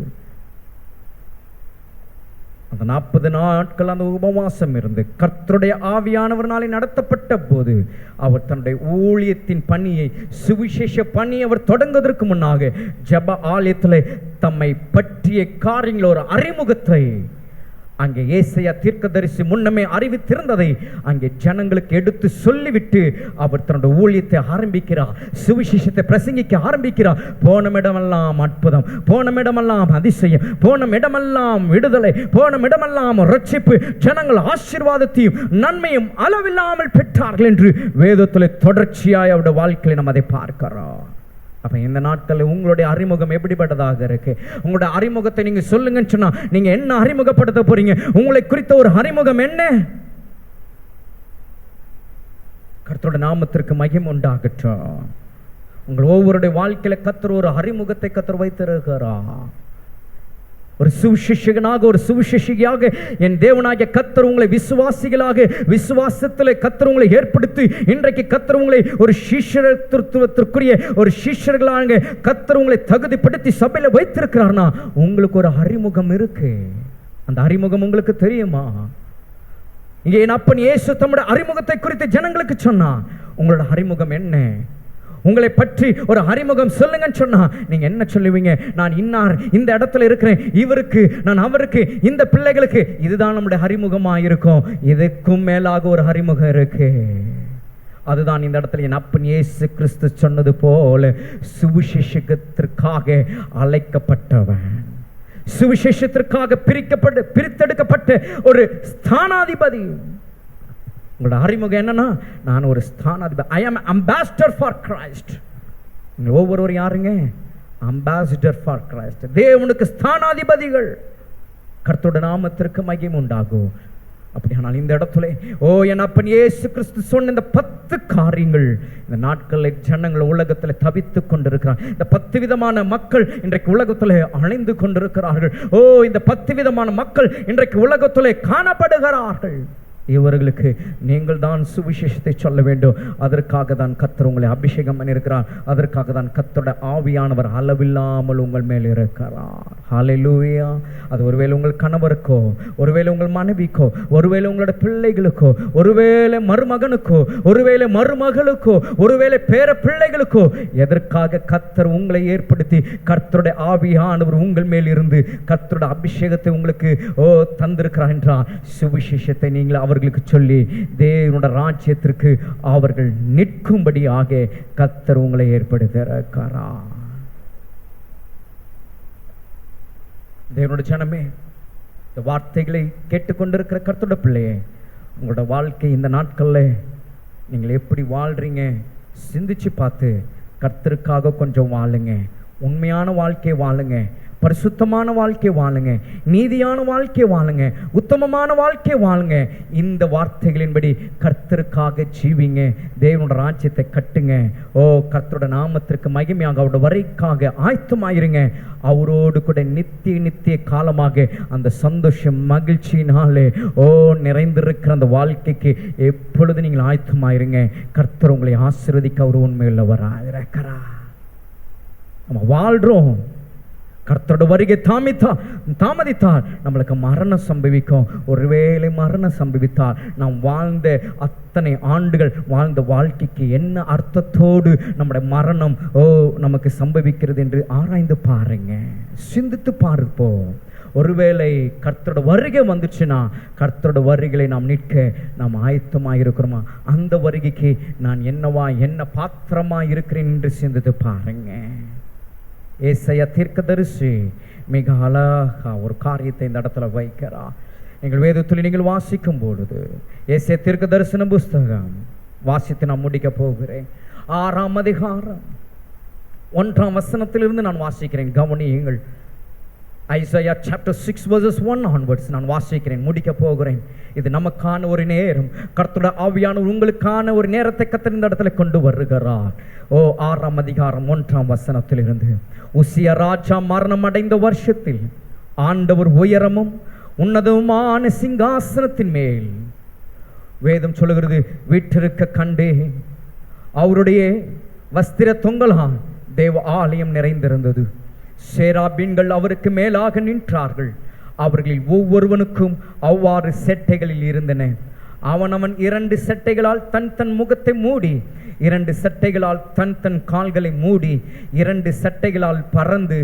அந்த 40 நாட்கள் அந்த உபவாசம் இருந்து கர்த்தருடைய ஆவியானவர்னாலே நடத்தப்பட்ட போது அவர் தன்னுடைய ஊழியத்தின் பணியை, சுவிசேஷ பணியை அவர் தொடங்குவதற்கு முன்னாக ஜெப ஆலயத்தில் தம்மை பற்றிய காரியங்கள் ஒரு அறிமுகத்தை அங்கே ஏசாயா தீர்க்கதரிசி முன்னமே அறிவித்திருந்ததை அங்கே ஜனங்களுக்கு எடுத்து சொல்லிவிட்டு அவர் தன்னுடைய ஊழியத்தை ஆரம்பிக்கிறார், சுவிசேஷத்தை பிரசங்கிக்க ஆரம்பிக்கிறார். போன இடமெல்லாம் அற்புதம், போன இடமெல்லாம் அதிசயம், போன இடமெல்லாம் விடுதலை, போன இடமெல்லாம் ரட்சிப்பு, ஜனங்கள் ஆசீர்வாதத்தையும் நன்மையும் அளவில்லாமல் பெற்றார்கள் என்று வேதத்தில் தொடர்ச்சியாய் அவருடைய வாழ்க்கையில் நம்ம அதை பார்க்கிறோம். அப்ப இந்த நாட்களில் உங்களுடைய அறிமுகம் எப்படிப்பட்டதாக இருக்கு? உங்களுடைய அறிமுகத்தை நீங்க சொல்லுங்கன்னு சொன்னா நீங்க என்ன அறிமுகப்படுத்த போறீங்க? உங்களை குறித்த ஒரு அறிமுகம் என்ன? கர்த்தருடைய நாமத்திற்கு மகிமை உண்டாகட்டும். உங்கள் ஒவ்வொருடைய வாழ்க்கையில கர்த்தர் ஒரு அறிமுகத்தை கர்த்தர் வைத்திருக்கிறார். ஒரு சுவிசேஷகனாக, ஒரு சுவிசேஷியாக என் தேவனாகிய கர்த்தர் உங்களை விசுவாசிகளாக, விசுவாசத்தில் கர்த்தர் உங்களை ஏற்படுத்தி இன்றைக்கு கர்த்தர் உங்களை ஒரு சீஷத்துவத்திற்குரிய ஒரு சீஷர்களாக கர்த்தர் உங்களை தகுதிப்படுத்தி சபையில வைத்திருக்கிறார்னா உங்களுக்கு ஒரு அறிமுகம் இருக்கு. அந்த அறிமுகம் உங்களுக்கு தெரியுமா? இங்கே என் அப்பன் இயேசு தம்முடைய அறிமுகத்தை குறித்து ஜனங்களுக்கு சொன்னா உங்களோட அறிமுகம் என்ன? உங்களை பற்றி ஒரு அறிமுகம் சொல்லுங்கன்னு சொன்னா நீங்க என்ன சொல்லுவீங்க? நான் இன்னார், இந்த இடத்துல இருக்கிறேன், இவருக்கு, நான் அவருக்கு, இந்த பிள்ளைகளுக்கு. இதுதான் நம்முடைய அறிமுகமா இருக்கும். இதுக்கும் மேலாக ஒரு அறிமுகம் இருக்கு. அதுதான் இந்த இடத்துல என் அப்பன் இயேசு கிறிஸ்து சொன்னது போல சுவிசேஷத்திற்காக அழைக்கப்பட்டவன், சுவிசேஷத்திற்காக பிரித்தெடுக்கப்பட்ட ஒரு ஸ்தானாதிபதி. உங்களோட அறிமுகம் என்னன்னா, நான் ஒரு ஸ்தானாதிபதி. ஐ ஆம் அம்பாசிடர் ஃபார் கிரைஸ்ட். ஒவ்வொருவரும் யாருங்க? Ambassador for Christ. தேவனுக்கு ஸ்தானாதிபதிகள். கர்த்தருடைய நாமத்திற்கு மகிமை உண்டாகும். அப்படியானால் இந்த இடத்துல என் அப்பன் இயேசு கிறிஸ்து சொன்ன இந்த 10 காரியங்கள் இந்த நாட்களில் ஜனங்கள் உலகத்தில் தவித்து கொண்டிருக்கிறார். இந்த 10 விதமான மக்கள் இன்றைக்கு உலகத்தில் அணைந்து கொண்டிருக்கிறார்கள். இந்த 10 விதமான மக்கள் இன்றைக்கு உலகத்தில் காணப்படுகிறார்கள். இவர்களுக்கு நீங்கள் தான் சுவிசேஷத்தை சொல்ல வேண்டும். அதற்காக தான் கர்த்தர் உங்களை அபிஷேகம் பண்ணியிருக்கிறார். அதற்காக தான் கர்த்தருடைய ஆவியானவர் அளவில்லாமல் உங்கள் மேல் இருக்கிறார். ஹல்லேலூயா. அது ஒருவேளை உங்கள் கணவருக்கோ, ஒருவேளை உங்கள் மனைவிக்கோ, ஒருவேளை உங்களோட பிள்ளைகளுக்கோ, ஒருவேளை மருமகனுக்கோ, ஒருவேளை மருமகளுக்கோ, ஒருவேளை பேர பிள்ளைகளுக்கோ, எதற்காக கர்த்தர் உங்களை ஏற்படுத்தி கர்த்தருடைய ஆவியானவர் உங்கள் மேல் இருந்து கர்த்தருடைய அபிஷேகத்தை உங்களுக்கு தந்திருக்கிறார் என்றால், சுவிசேஷத்தை நீங்கள் அவர்களுக்கு சொல்லி தேவனுடைய ராஜ்யத்திற்கு அவர்கள் நிற்கும்படியாக கர்த்தர் உங்களை ஏற்படுத்தியிருக்கிறார். தேவனுடைய ஜனமே, இந்த வார்த்தைகளை கேட்டுக்கொண்டிருக்கிற கர்த்தருடைய பிள்ளையே, உங்களோட வாழ்க்கை இந்த நாட்களில் நீங்கள் எப்படி வாழ்றீங்க சிந்திச்சு பார்த்து கர்த்தருக்காக கொஞ்சம் வாழுங்க. உண்மையான வாழ்க்கையை வாழுங்க, பரிசுத்தமான வாழ்க்கை வாழுங்க, நீதியான வாழ்க்கை வாழுங்க, உத்தமமான வாழ்க்கை வாழுங்க. இந்த வார்த்தைகளின்படி கர்த்தருக்காக ஜீவிங்க. தேவனுடைய ராஜ்யத்தை கட்டுங்க. கர்த்தருடைய நாமத்திற்கு மகிமையாக அவருடைய வரைக்காக ஆயத்தமாயிருங்க. அவரோடு கூட நித்திய காலமாக அந்த சந்தோஷம் மகிழ்ச்சியினாலே நிறைந்திருக்கிற அந்த வாழ்க்கைக்கு எப்பொழுது நீங்கள் ஆயத்தமாயிருங்க. கர்த்தர் உங்களை ஆசீர்வதிக்க அவர் உண்மையுள்ளவராக இருக்கிறார். நம்ம வாழ்றோம், கர்த்தரோட வருகை தாமதித்தால் நம்மளுக்கு மரணம் சம்பவிக்கும். ஒருவேளை மரணம் சம்பவித்தால் நாம் வாழ்ந்த அத்தனை ஆண்டுகள் வாழ்ந்த வாழ்க்கைக்கு என்ன அர்த்தத்தோடு நம்முடைய மரணம் நமக்கு சம்பவிக்கிறது என்று ஆராய்ந்து பாருங்க, சிந்தித்து பார்ப்போம். ஒருவேளை கர்த்தரோட வருகை வந்துச்சுன்னா கர்த்தரோட வருகையை நாம் நிற்க நாம் ஆயத்தமாக இருக்கிறோமா? அந்த வருகைக்கு நான் என்ன பாத்திரமா இருக்கிறேன் என்று சிந்தித்து பாருங்க. ஏசாயா தீர்க்கதரிசி மிக அழகா ஒரு காரியத்தை இந்த இடத்துல வைக்கிறார். நீங்கள் வேதத்தில் நீங்கள் வாசிக்கும் பொழுது ஏசாயா தீர்க்கதரிசன புஸ்தகம் வாசித்து நான் முடிக்க போகிறேன். 6ஆம் அதிகாரம் 1ஆம் வசனத்திலிருந்து நான் வாசிக்கிறேன், கவனியுங்கள். ஐசாயா chapter 6 verses 1 onwards நான் வாசிக்கிறேன், முடிக்க போகிறேன். இது நமக்கான ஒரு நேரம். கர்த்தருடைய ஆவியானவர் உங்களுக்கான ஒரு நேரத்தை கர்த்தர் இந்த இடத்துல கொண்டு வருகிறார். 6ஆம் அதிகாரம் 1ஆம் வசனத்திலிருந்து, உசியா ராஜா மரணம் அடைந்த வருஷத்தில் ஆண்டவர் உயரமும் உன்னதமான சிங்காசனத்தின் மேல், வேதம் சொல்லுகிறது, வீற்றிருக்க கண்டேன். அவருடைய வஸ்திர தொங்கலால் தேவ ஆலயம் நிறைந்திருந்தது. சேராபீன்கள் அவருக்கு மேலாக நின்றார்கள். அவர்களில் ஒவ்வொருவனுக்கும் அவ்வாறு செட்டைகளில் இருந்தன. அவன் 2 செட்டைகளால் தன் முகத்தை மூடி, 2 செட்டைகளால் தன் கால்களை மூடி, 2 செட்டைகளால் பறந்து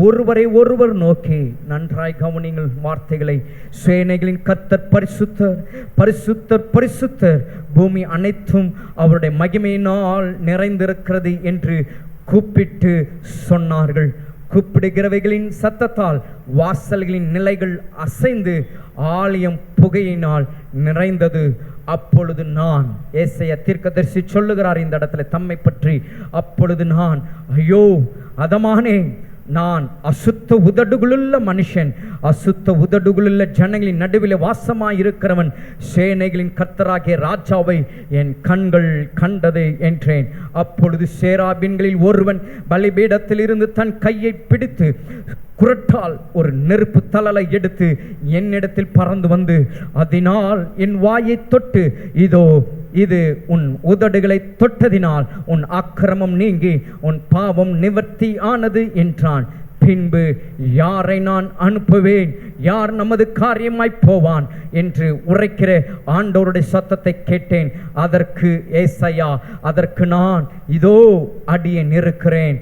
ஒருவரை ஒருவர் நோக்கி, நன்றாய் கவனிங்கள் வார்த்தைகளை, சேனைகளின் கர்த்தர் பரிசுத்தர் பரிசுத்தர் பரிசுத்தர், பூமி அனைத்தும் அவருடைய மகிமையினால் நிறைந்திருக்கிறது என்று கூப்பிட்டு சொன்னார்கள். கூப்பிடுகிறவைகளின் சத்தத்தால் வாசல்களின் நிலைகள் அசைந்து ஆலயம் புகையினால் நிறைந்தது. அப்பொழுது நான், ஏசாயா தீர்க்கதரிசி சொல்லுகிறார் இந்த இடத்துல தம்மை பற்றி, அப்பொழுது நான், ஐயோ அதமானே, நான் அசுத்த உதடுகளுள்ள மனுஷன், அசுத்த உதடுகளுள்ள ஜனங்களின் நடுவில் வாசமாயிருக்கிறவன், சேனைகளின் கர்த்தராகிய ராஜாவை என் கண்கள் கண்டது என்றேன். அப்பொழுது சேராபீன்களில் ஒருவன் பலிபீடத்தில் இருந்து தன் கையை பிடித்து குரட்டால் ஒரு நெருப்பு தழலை எடுத்து என்னிடத்தில் பறந்து வந்து, அதனால் என் வாயை தொட்டு, இதோ இது உன் உதடுகளை தொட்டதினால் உன் அக்கிரமம் நீங்கி உன் பாவம் நிவர்த்தி ஆனது என்றான். பின்பு யாரை நான் அனுப்புவேன், யார் நமது காரியமாய் போவான் என்று உரைக்கிற ஆண்டவருடைய சத்தத்தை கேட்டேன். அதற்கு ஏசாயா, அதற்கு நான், இதோ அடியேன் இருக்கிறேன்,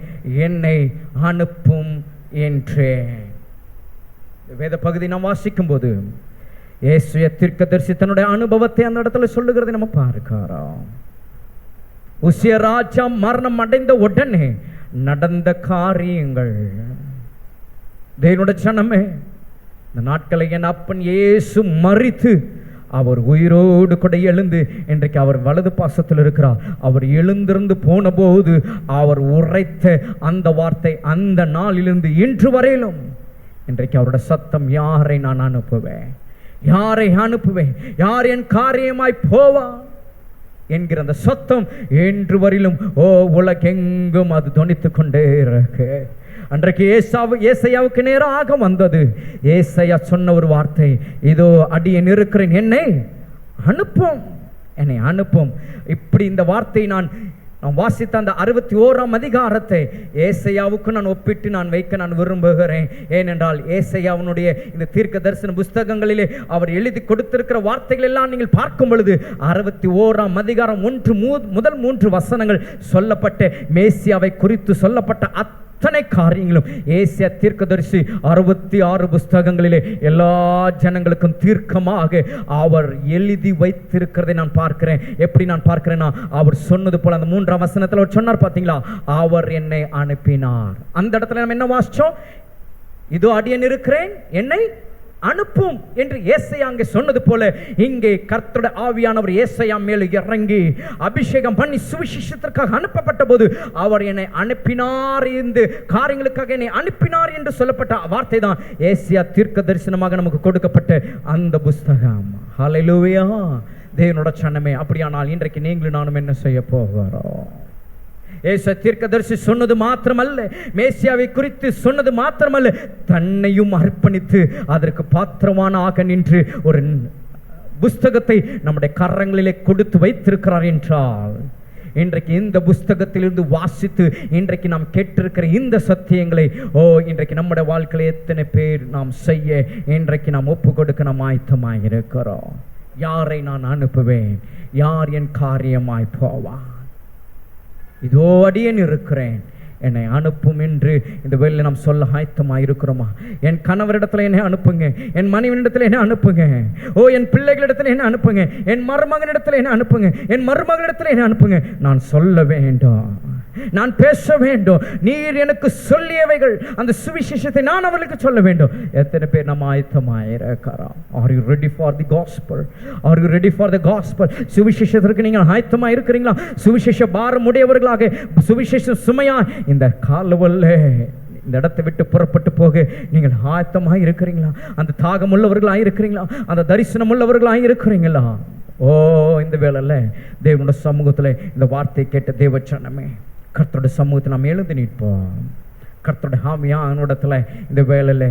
என்னை அனுப்பும் என்றேன். வேத பகுதி நாம் வாசிக்கும் போது ஏசாயா தீர்க்கதரிசி தன்னுடைய அனுபவத்தை அந்த இடத்துல சொல்லுகிறதை நம்ம பார்க்கிறோம். உசியா ராஜா மரணம் அடைந்த உடனே நடந்த காரியங்கள். தேவனுடைய ஜனமே, இந்த நாட்களை என் அப்பன் இயேசு மரித்து அவர் உயிரோடு கூட எழுந்து இன்றைக்கு அவர் வலது பாசத்தில் இருக்கிறார். அவர் எழுந்திருந்து போன போது அவர் உரைத்த அந்த வார்த்தை அந்த நாளிலிருந்து இன்று வரையிலும், இன்றைக்கு அவருடைய சத்தம், யாரை நான் அனுப்புவேன், யாரை அனுப்புவேன், யார் என் காரியமாய் போவா என்கிற அந்த சத்தம் இன்று வரையிலும் உலகெங்கும் அது தொனித்துக் கொண்டே இருக்கு. அன்றைக்கு ஏசாயாவுக்கு நேராக வந்தது. ஏசாயா சொன்ன ஒரு வார்த்தை, இதோ அடியேன் இருக்கிறேன், என்னை அனுப்பும், என்னை அனுப்பும். இப்படி இந்த வார்த்தை நான் வாசித்த அந்த 61ஆம் அதிகாரத்தை ஏசாயாவுக்கு நான் ஒப்பிட்டு நான் வைக்க நான் விரும்புகிறேன். ஏனென்றால் ஏசாயாவுடைய இந்த தீர்க்க தரிசன புஸ்தகங்களிலே அவர் எழுதி கொடுத்திருக்கிற வார்த்தைகள் எல்லாம் நீங்கள் பார்க்கும் பொழுது 61ஆம் அதிகாரம் முதல் 3 வசனங்கள் சொல்லப்பட்ட மேசியாவை குறித்து சொல்லப்பட்ட அத்தனை காரியங்களும் ஏசாயா தீர்க்கதரிசி 66 புஸ்தகங்களிலே எல்லா ஜனங்களுக்கும் தீர்க்கமாக அவர் எழுதி வைத்திருக்கிறதை நான் பார்க்கிறேன். எப்படி நான் பார்க்கிறேன்னா, அவர் சொன்னது போல அந்த 3ஆம் வசனத்தில் அவர் சொன்னார் பாத்தீங்களா, அவர் என்னை அனுப்பினார். அந்த இடத்துல நம்ம என்ன வாசிச்சோம்? இதோ அடியேன் இருக்கிறேன், என்னை அனுப்பும் என்று ஏசாயா அங்கே சொன்னது போல இங்கே கர்த்தருடைய ஆவியானவர் ஏசாயா மேல் இறங்கி அபிஷேகம் பண்ணி சுவிசேஷத்திற்காக அனுப்பப்பட்ட போது அவர் என்னை அனுப்பினார், இந்த காரியங்களுக்காக என்னை அனுப்பினார் என்று சொல்லப்பட்ட வார்த்தை தான் ஏசாயா தீர்க்க தரிசனமாக நமக்கு கொடுக்கப்பட்ட அந்த புஸ்தகம். ஹல்லேலூயா, தேவனோட சன்னமே. அப்படியானால் இன்றைக்கு நீங்களும் நானும் என்ன செய்ய போகிறோம்? ஏசாயா தீர்க்கதரிசி சொன்னது மாத்திரமல்ல, மேசியாவை குறித்து சொன்னது மாத்திரமல்ல, தன்னையும் அர்ப்பணித்து அதற்கு பாத்திரமான ஆக நின்று ஒரு புஸ்தகத்தை நம்முடைய கரங்களிலே கொடுத்து வைத்திருக்கிறார் என்றால், இன்றைக்கு இந்த புஸ்தகத்திலிருந்து வாசித்து இன்றைக்கு நாம் கேட்டிருக்கிற இந்த சத்தியங்களை இன்றைக்கு நம்முடைய வாழ்க்கையில் எத்தனை பேர் நாம் செய்ய இன்றைக்கு நாம் ஒப்பு கொடுக்க நாம் ஆயத்தமாய் இருக்கிறோம்? யாரை நான் அனுப்புவேன்? யார் என் காரியமாய் போவான்? இதோ அடியேன் இருக்கிறேன், என்னை அனுப்பும் என்று இந்த வேளையில் நாம் சொல்ல ஆயத்தமாக இருக்கிறோமா? என் கணவரிடத்துல என்னை அனுப்புங்க, என் மனைவியிடத்துல என்ன அனுப்புங்க, என் பிள்ளைகளிடத்துல என்ன அனுப்புங்க, என் மருமகனிடத்துல என்ன அனுப்புங்க, என் மருமகளிடத்துல என்ன அனுப்புங்க. நான் சொல்ல வேண்டும், நான் பேச வேண்டும். நீர் எனக்கு சொல்லியவைகள் அந்த சுவிசேஷத்தை நான் அவர்களுக்கு சொல்ல வேண்டும். எத்தனை பேர் நம்ம ஆயத்தமாயிருக்கிறோம்? Are you ready for the gospel? Are you ready for the gospel? சுவிசேஷத்திற்கு நீங்கள் ஆயத்தமா இருக்கிறீங்களா? சுவிசேஷ பாரம் உடையவர்களாக, சுவிசேஷ சுமையா இந்த காலவல்ல இந்த இடத்தை விட்டு புறப்பட்டு போக நீங்கள் ஆயத்தமாக இருக்கிறீங்களா? அந்த தாகம் உள்ளவர்களாக இருக்கிறீங்களா? அந்த தரிசனம் உள்ளவர்களாக இருக்கிறீங்களா? இந்த வேளையில தேவனுடைய சமூகத்தில் இந்த வார்த்தை கேட்ட தேவச்சனமே, கர்த்தருடைய சமூகத்தில் நாம் எழுந்து நிற்போம். கர்த்தருடைய ஆவியானவரிடத்துல இந்த வேளையில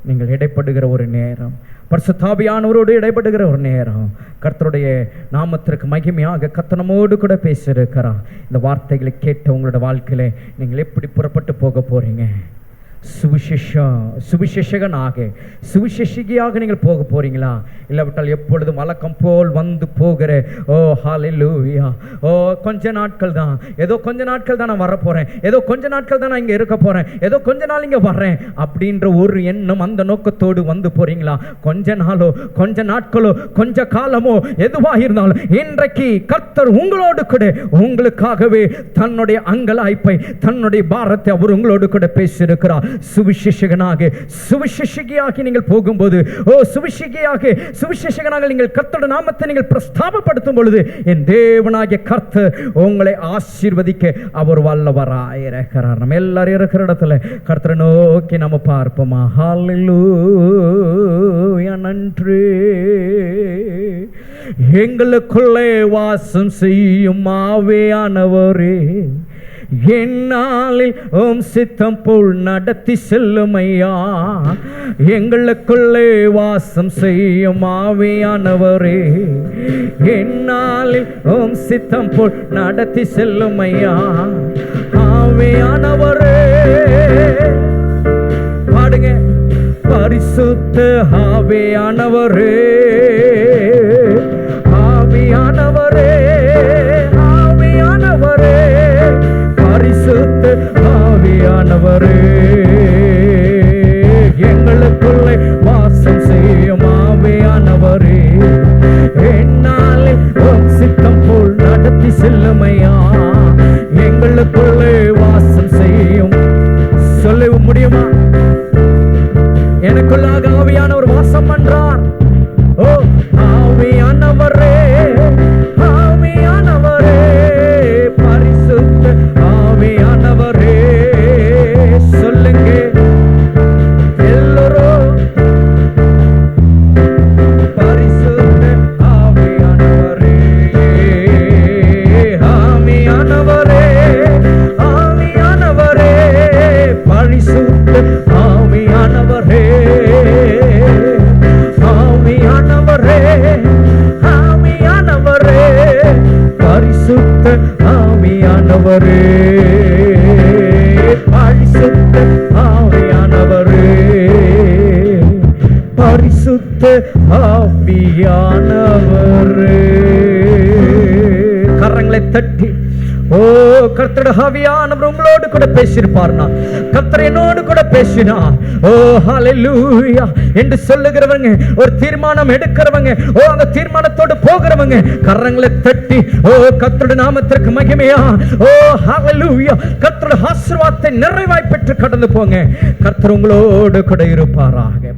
நீங்கள் இடைப்படுகிற ஒரு நேரம், பரிசுத்தாவியானவரோடு இடைப்படுகிற ஒரு நேரம், கர்த்தருடைய நாமத்திற்கு மகிமையாக கர்த்தர் நம்மோடு கூட பேசியிருக்கிறார். இந்த வார்த்தைகளை கேட்ட உங்களோட வாழ்க்கையில நீங்கள் எப்படி புறப்பட்டு போக போறீங்க? சுவிசேஷகனாக, சுவிசேஷியாக நீங்கள் போக போறீங்களா? இல்லாவிட்டால் எப்பொழுதும் வழக்கம் போல் வந்து போகிற ஹல்லேலூயா, கொஞ்ச நாட்கள் தான், ஏதோ கொஞ்ச நாட்கள் தான் நான் வரப்போறேன், ஏதோ கொஞ்ச நாட்கள் தான் நான் இங்க இருக்க போறேன், ஏதோ கொஞ்ச நாள் இங்க வர்றேன் அப்படின்ற ஒரு எண்ணம், அந்த நோக்கத்தோடு வந்து போறீங்களா? கொஞ்ச நாளோ, கொஞ்ச நாட்களோ, கொஞ்ச காலமோ எதுவாக இருந்தாலும் இன்றைக்கு கர்த்தர் உங்களோடு கூட உங்களுக்காகவே தன்னுடைய அங்கலாய்ப்பை, தன்னுடைய பாரத்தை அவர் உங்களோடு கூட பேசியிருக்கிறார். சுவிசேஷகனாக, சுவிசேஷகியாக நீங்கள் போகும்போது, சுவிசேஷகனாக நீங்கள் கர்த்தருடைய நாமத்தை நீங்கள் பிரஸ்தாபப்படுத்தும் பொழுது என் தேவனாகிய கர்த்தர் உங்களை ஆசீர்வதிக்க அவர் வல்லவராயிருக்கிறார். நம்ம எல்லாரும் இருக்கிற இடத்துல கர்த்தரை நோக்கி நம்ம பார்ப்போமா? ஹல்லேலூயா, நன்றி. எங்களுக்குள்ளே வாசம் செய்யும் ஆவியானவரே, என்னாலில் ஓம் சித்தம் போல் நடத்தி செல்லுமையா. எங்களுக்குள்ளே வாசம் செய்யும் ஆவியானவரே, என்னாலில் ஓம் சித்தம் போல் நடத்தி செல்லுமையா. ஆவியானவரே பாடுங்க, பரிசுத்த ஆவியானவரே, ஆவியானவரே, ஆவியானவரே, பரிசுத்த ஆவியானவரே, எங்களுக்குள்ளே வாசம் செய்யும் ஆவியானவரே, என்னாலே சித்தம் போல் நடத்தி செல்லுமையா. எங்களுக்குள்ளே வாசம் செய்யும், சொல்ல முடியுமா? எனக்குள்ளாக ஆவியானவர் வாசம் பண்றார். ஆவியானவரே, ஆவியானவரே, பரிசுத்த ஆவியானவரே, சொல்லுங்க எல்லோரும், பரிசுத்த ஆவியானவரே, ஆவியானவரே, ஆவியானவரே, பரிசுத்த ஆவியானவரே, பரிசுத்த ஆவியானவரே, பரிசுத்த ஆவியானவரே. கரங்களை தட்டி ஓ கர்த்தருடைய ஆவியானவர் உங்களோடு கூட பேசியிருப்பார்னா, கர்த்தர் என்னோடு கூட பேசினார், ஓ ஹல்லேலூயா என்று சொல்லுகிறவங்க, ஒரு தீர்மானம் எடுக்கிறவங்க, ஓ அந்த தீர்மானத்தோடு போகிறவங்க, கரங்களை தட்டி ஓ கர்த்தருடைய நாமத்திற்கு மகிமையா, ஓ ஹல்லேலூயா, கர்த்தருடைய ஆசீர்வாதத்தை நிறைவாய் பெற்று கடந்து போங்க. கர்த்தர் உங்களோடு கூட இருப்பாராக.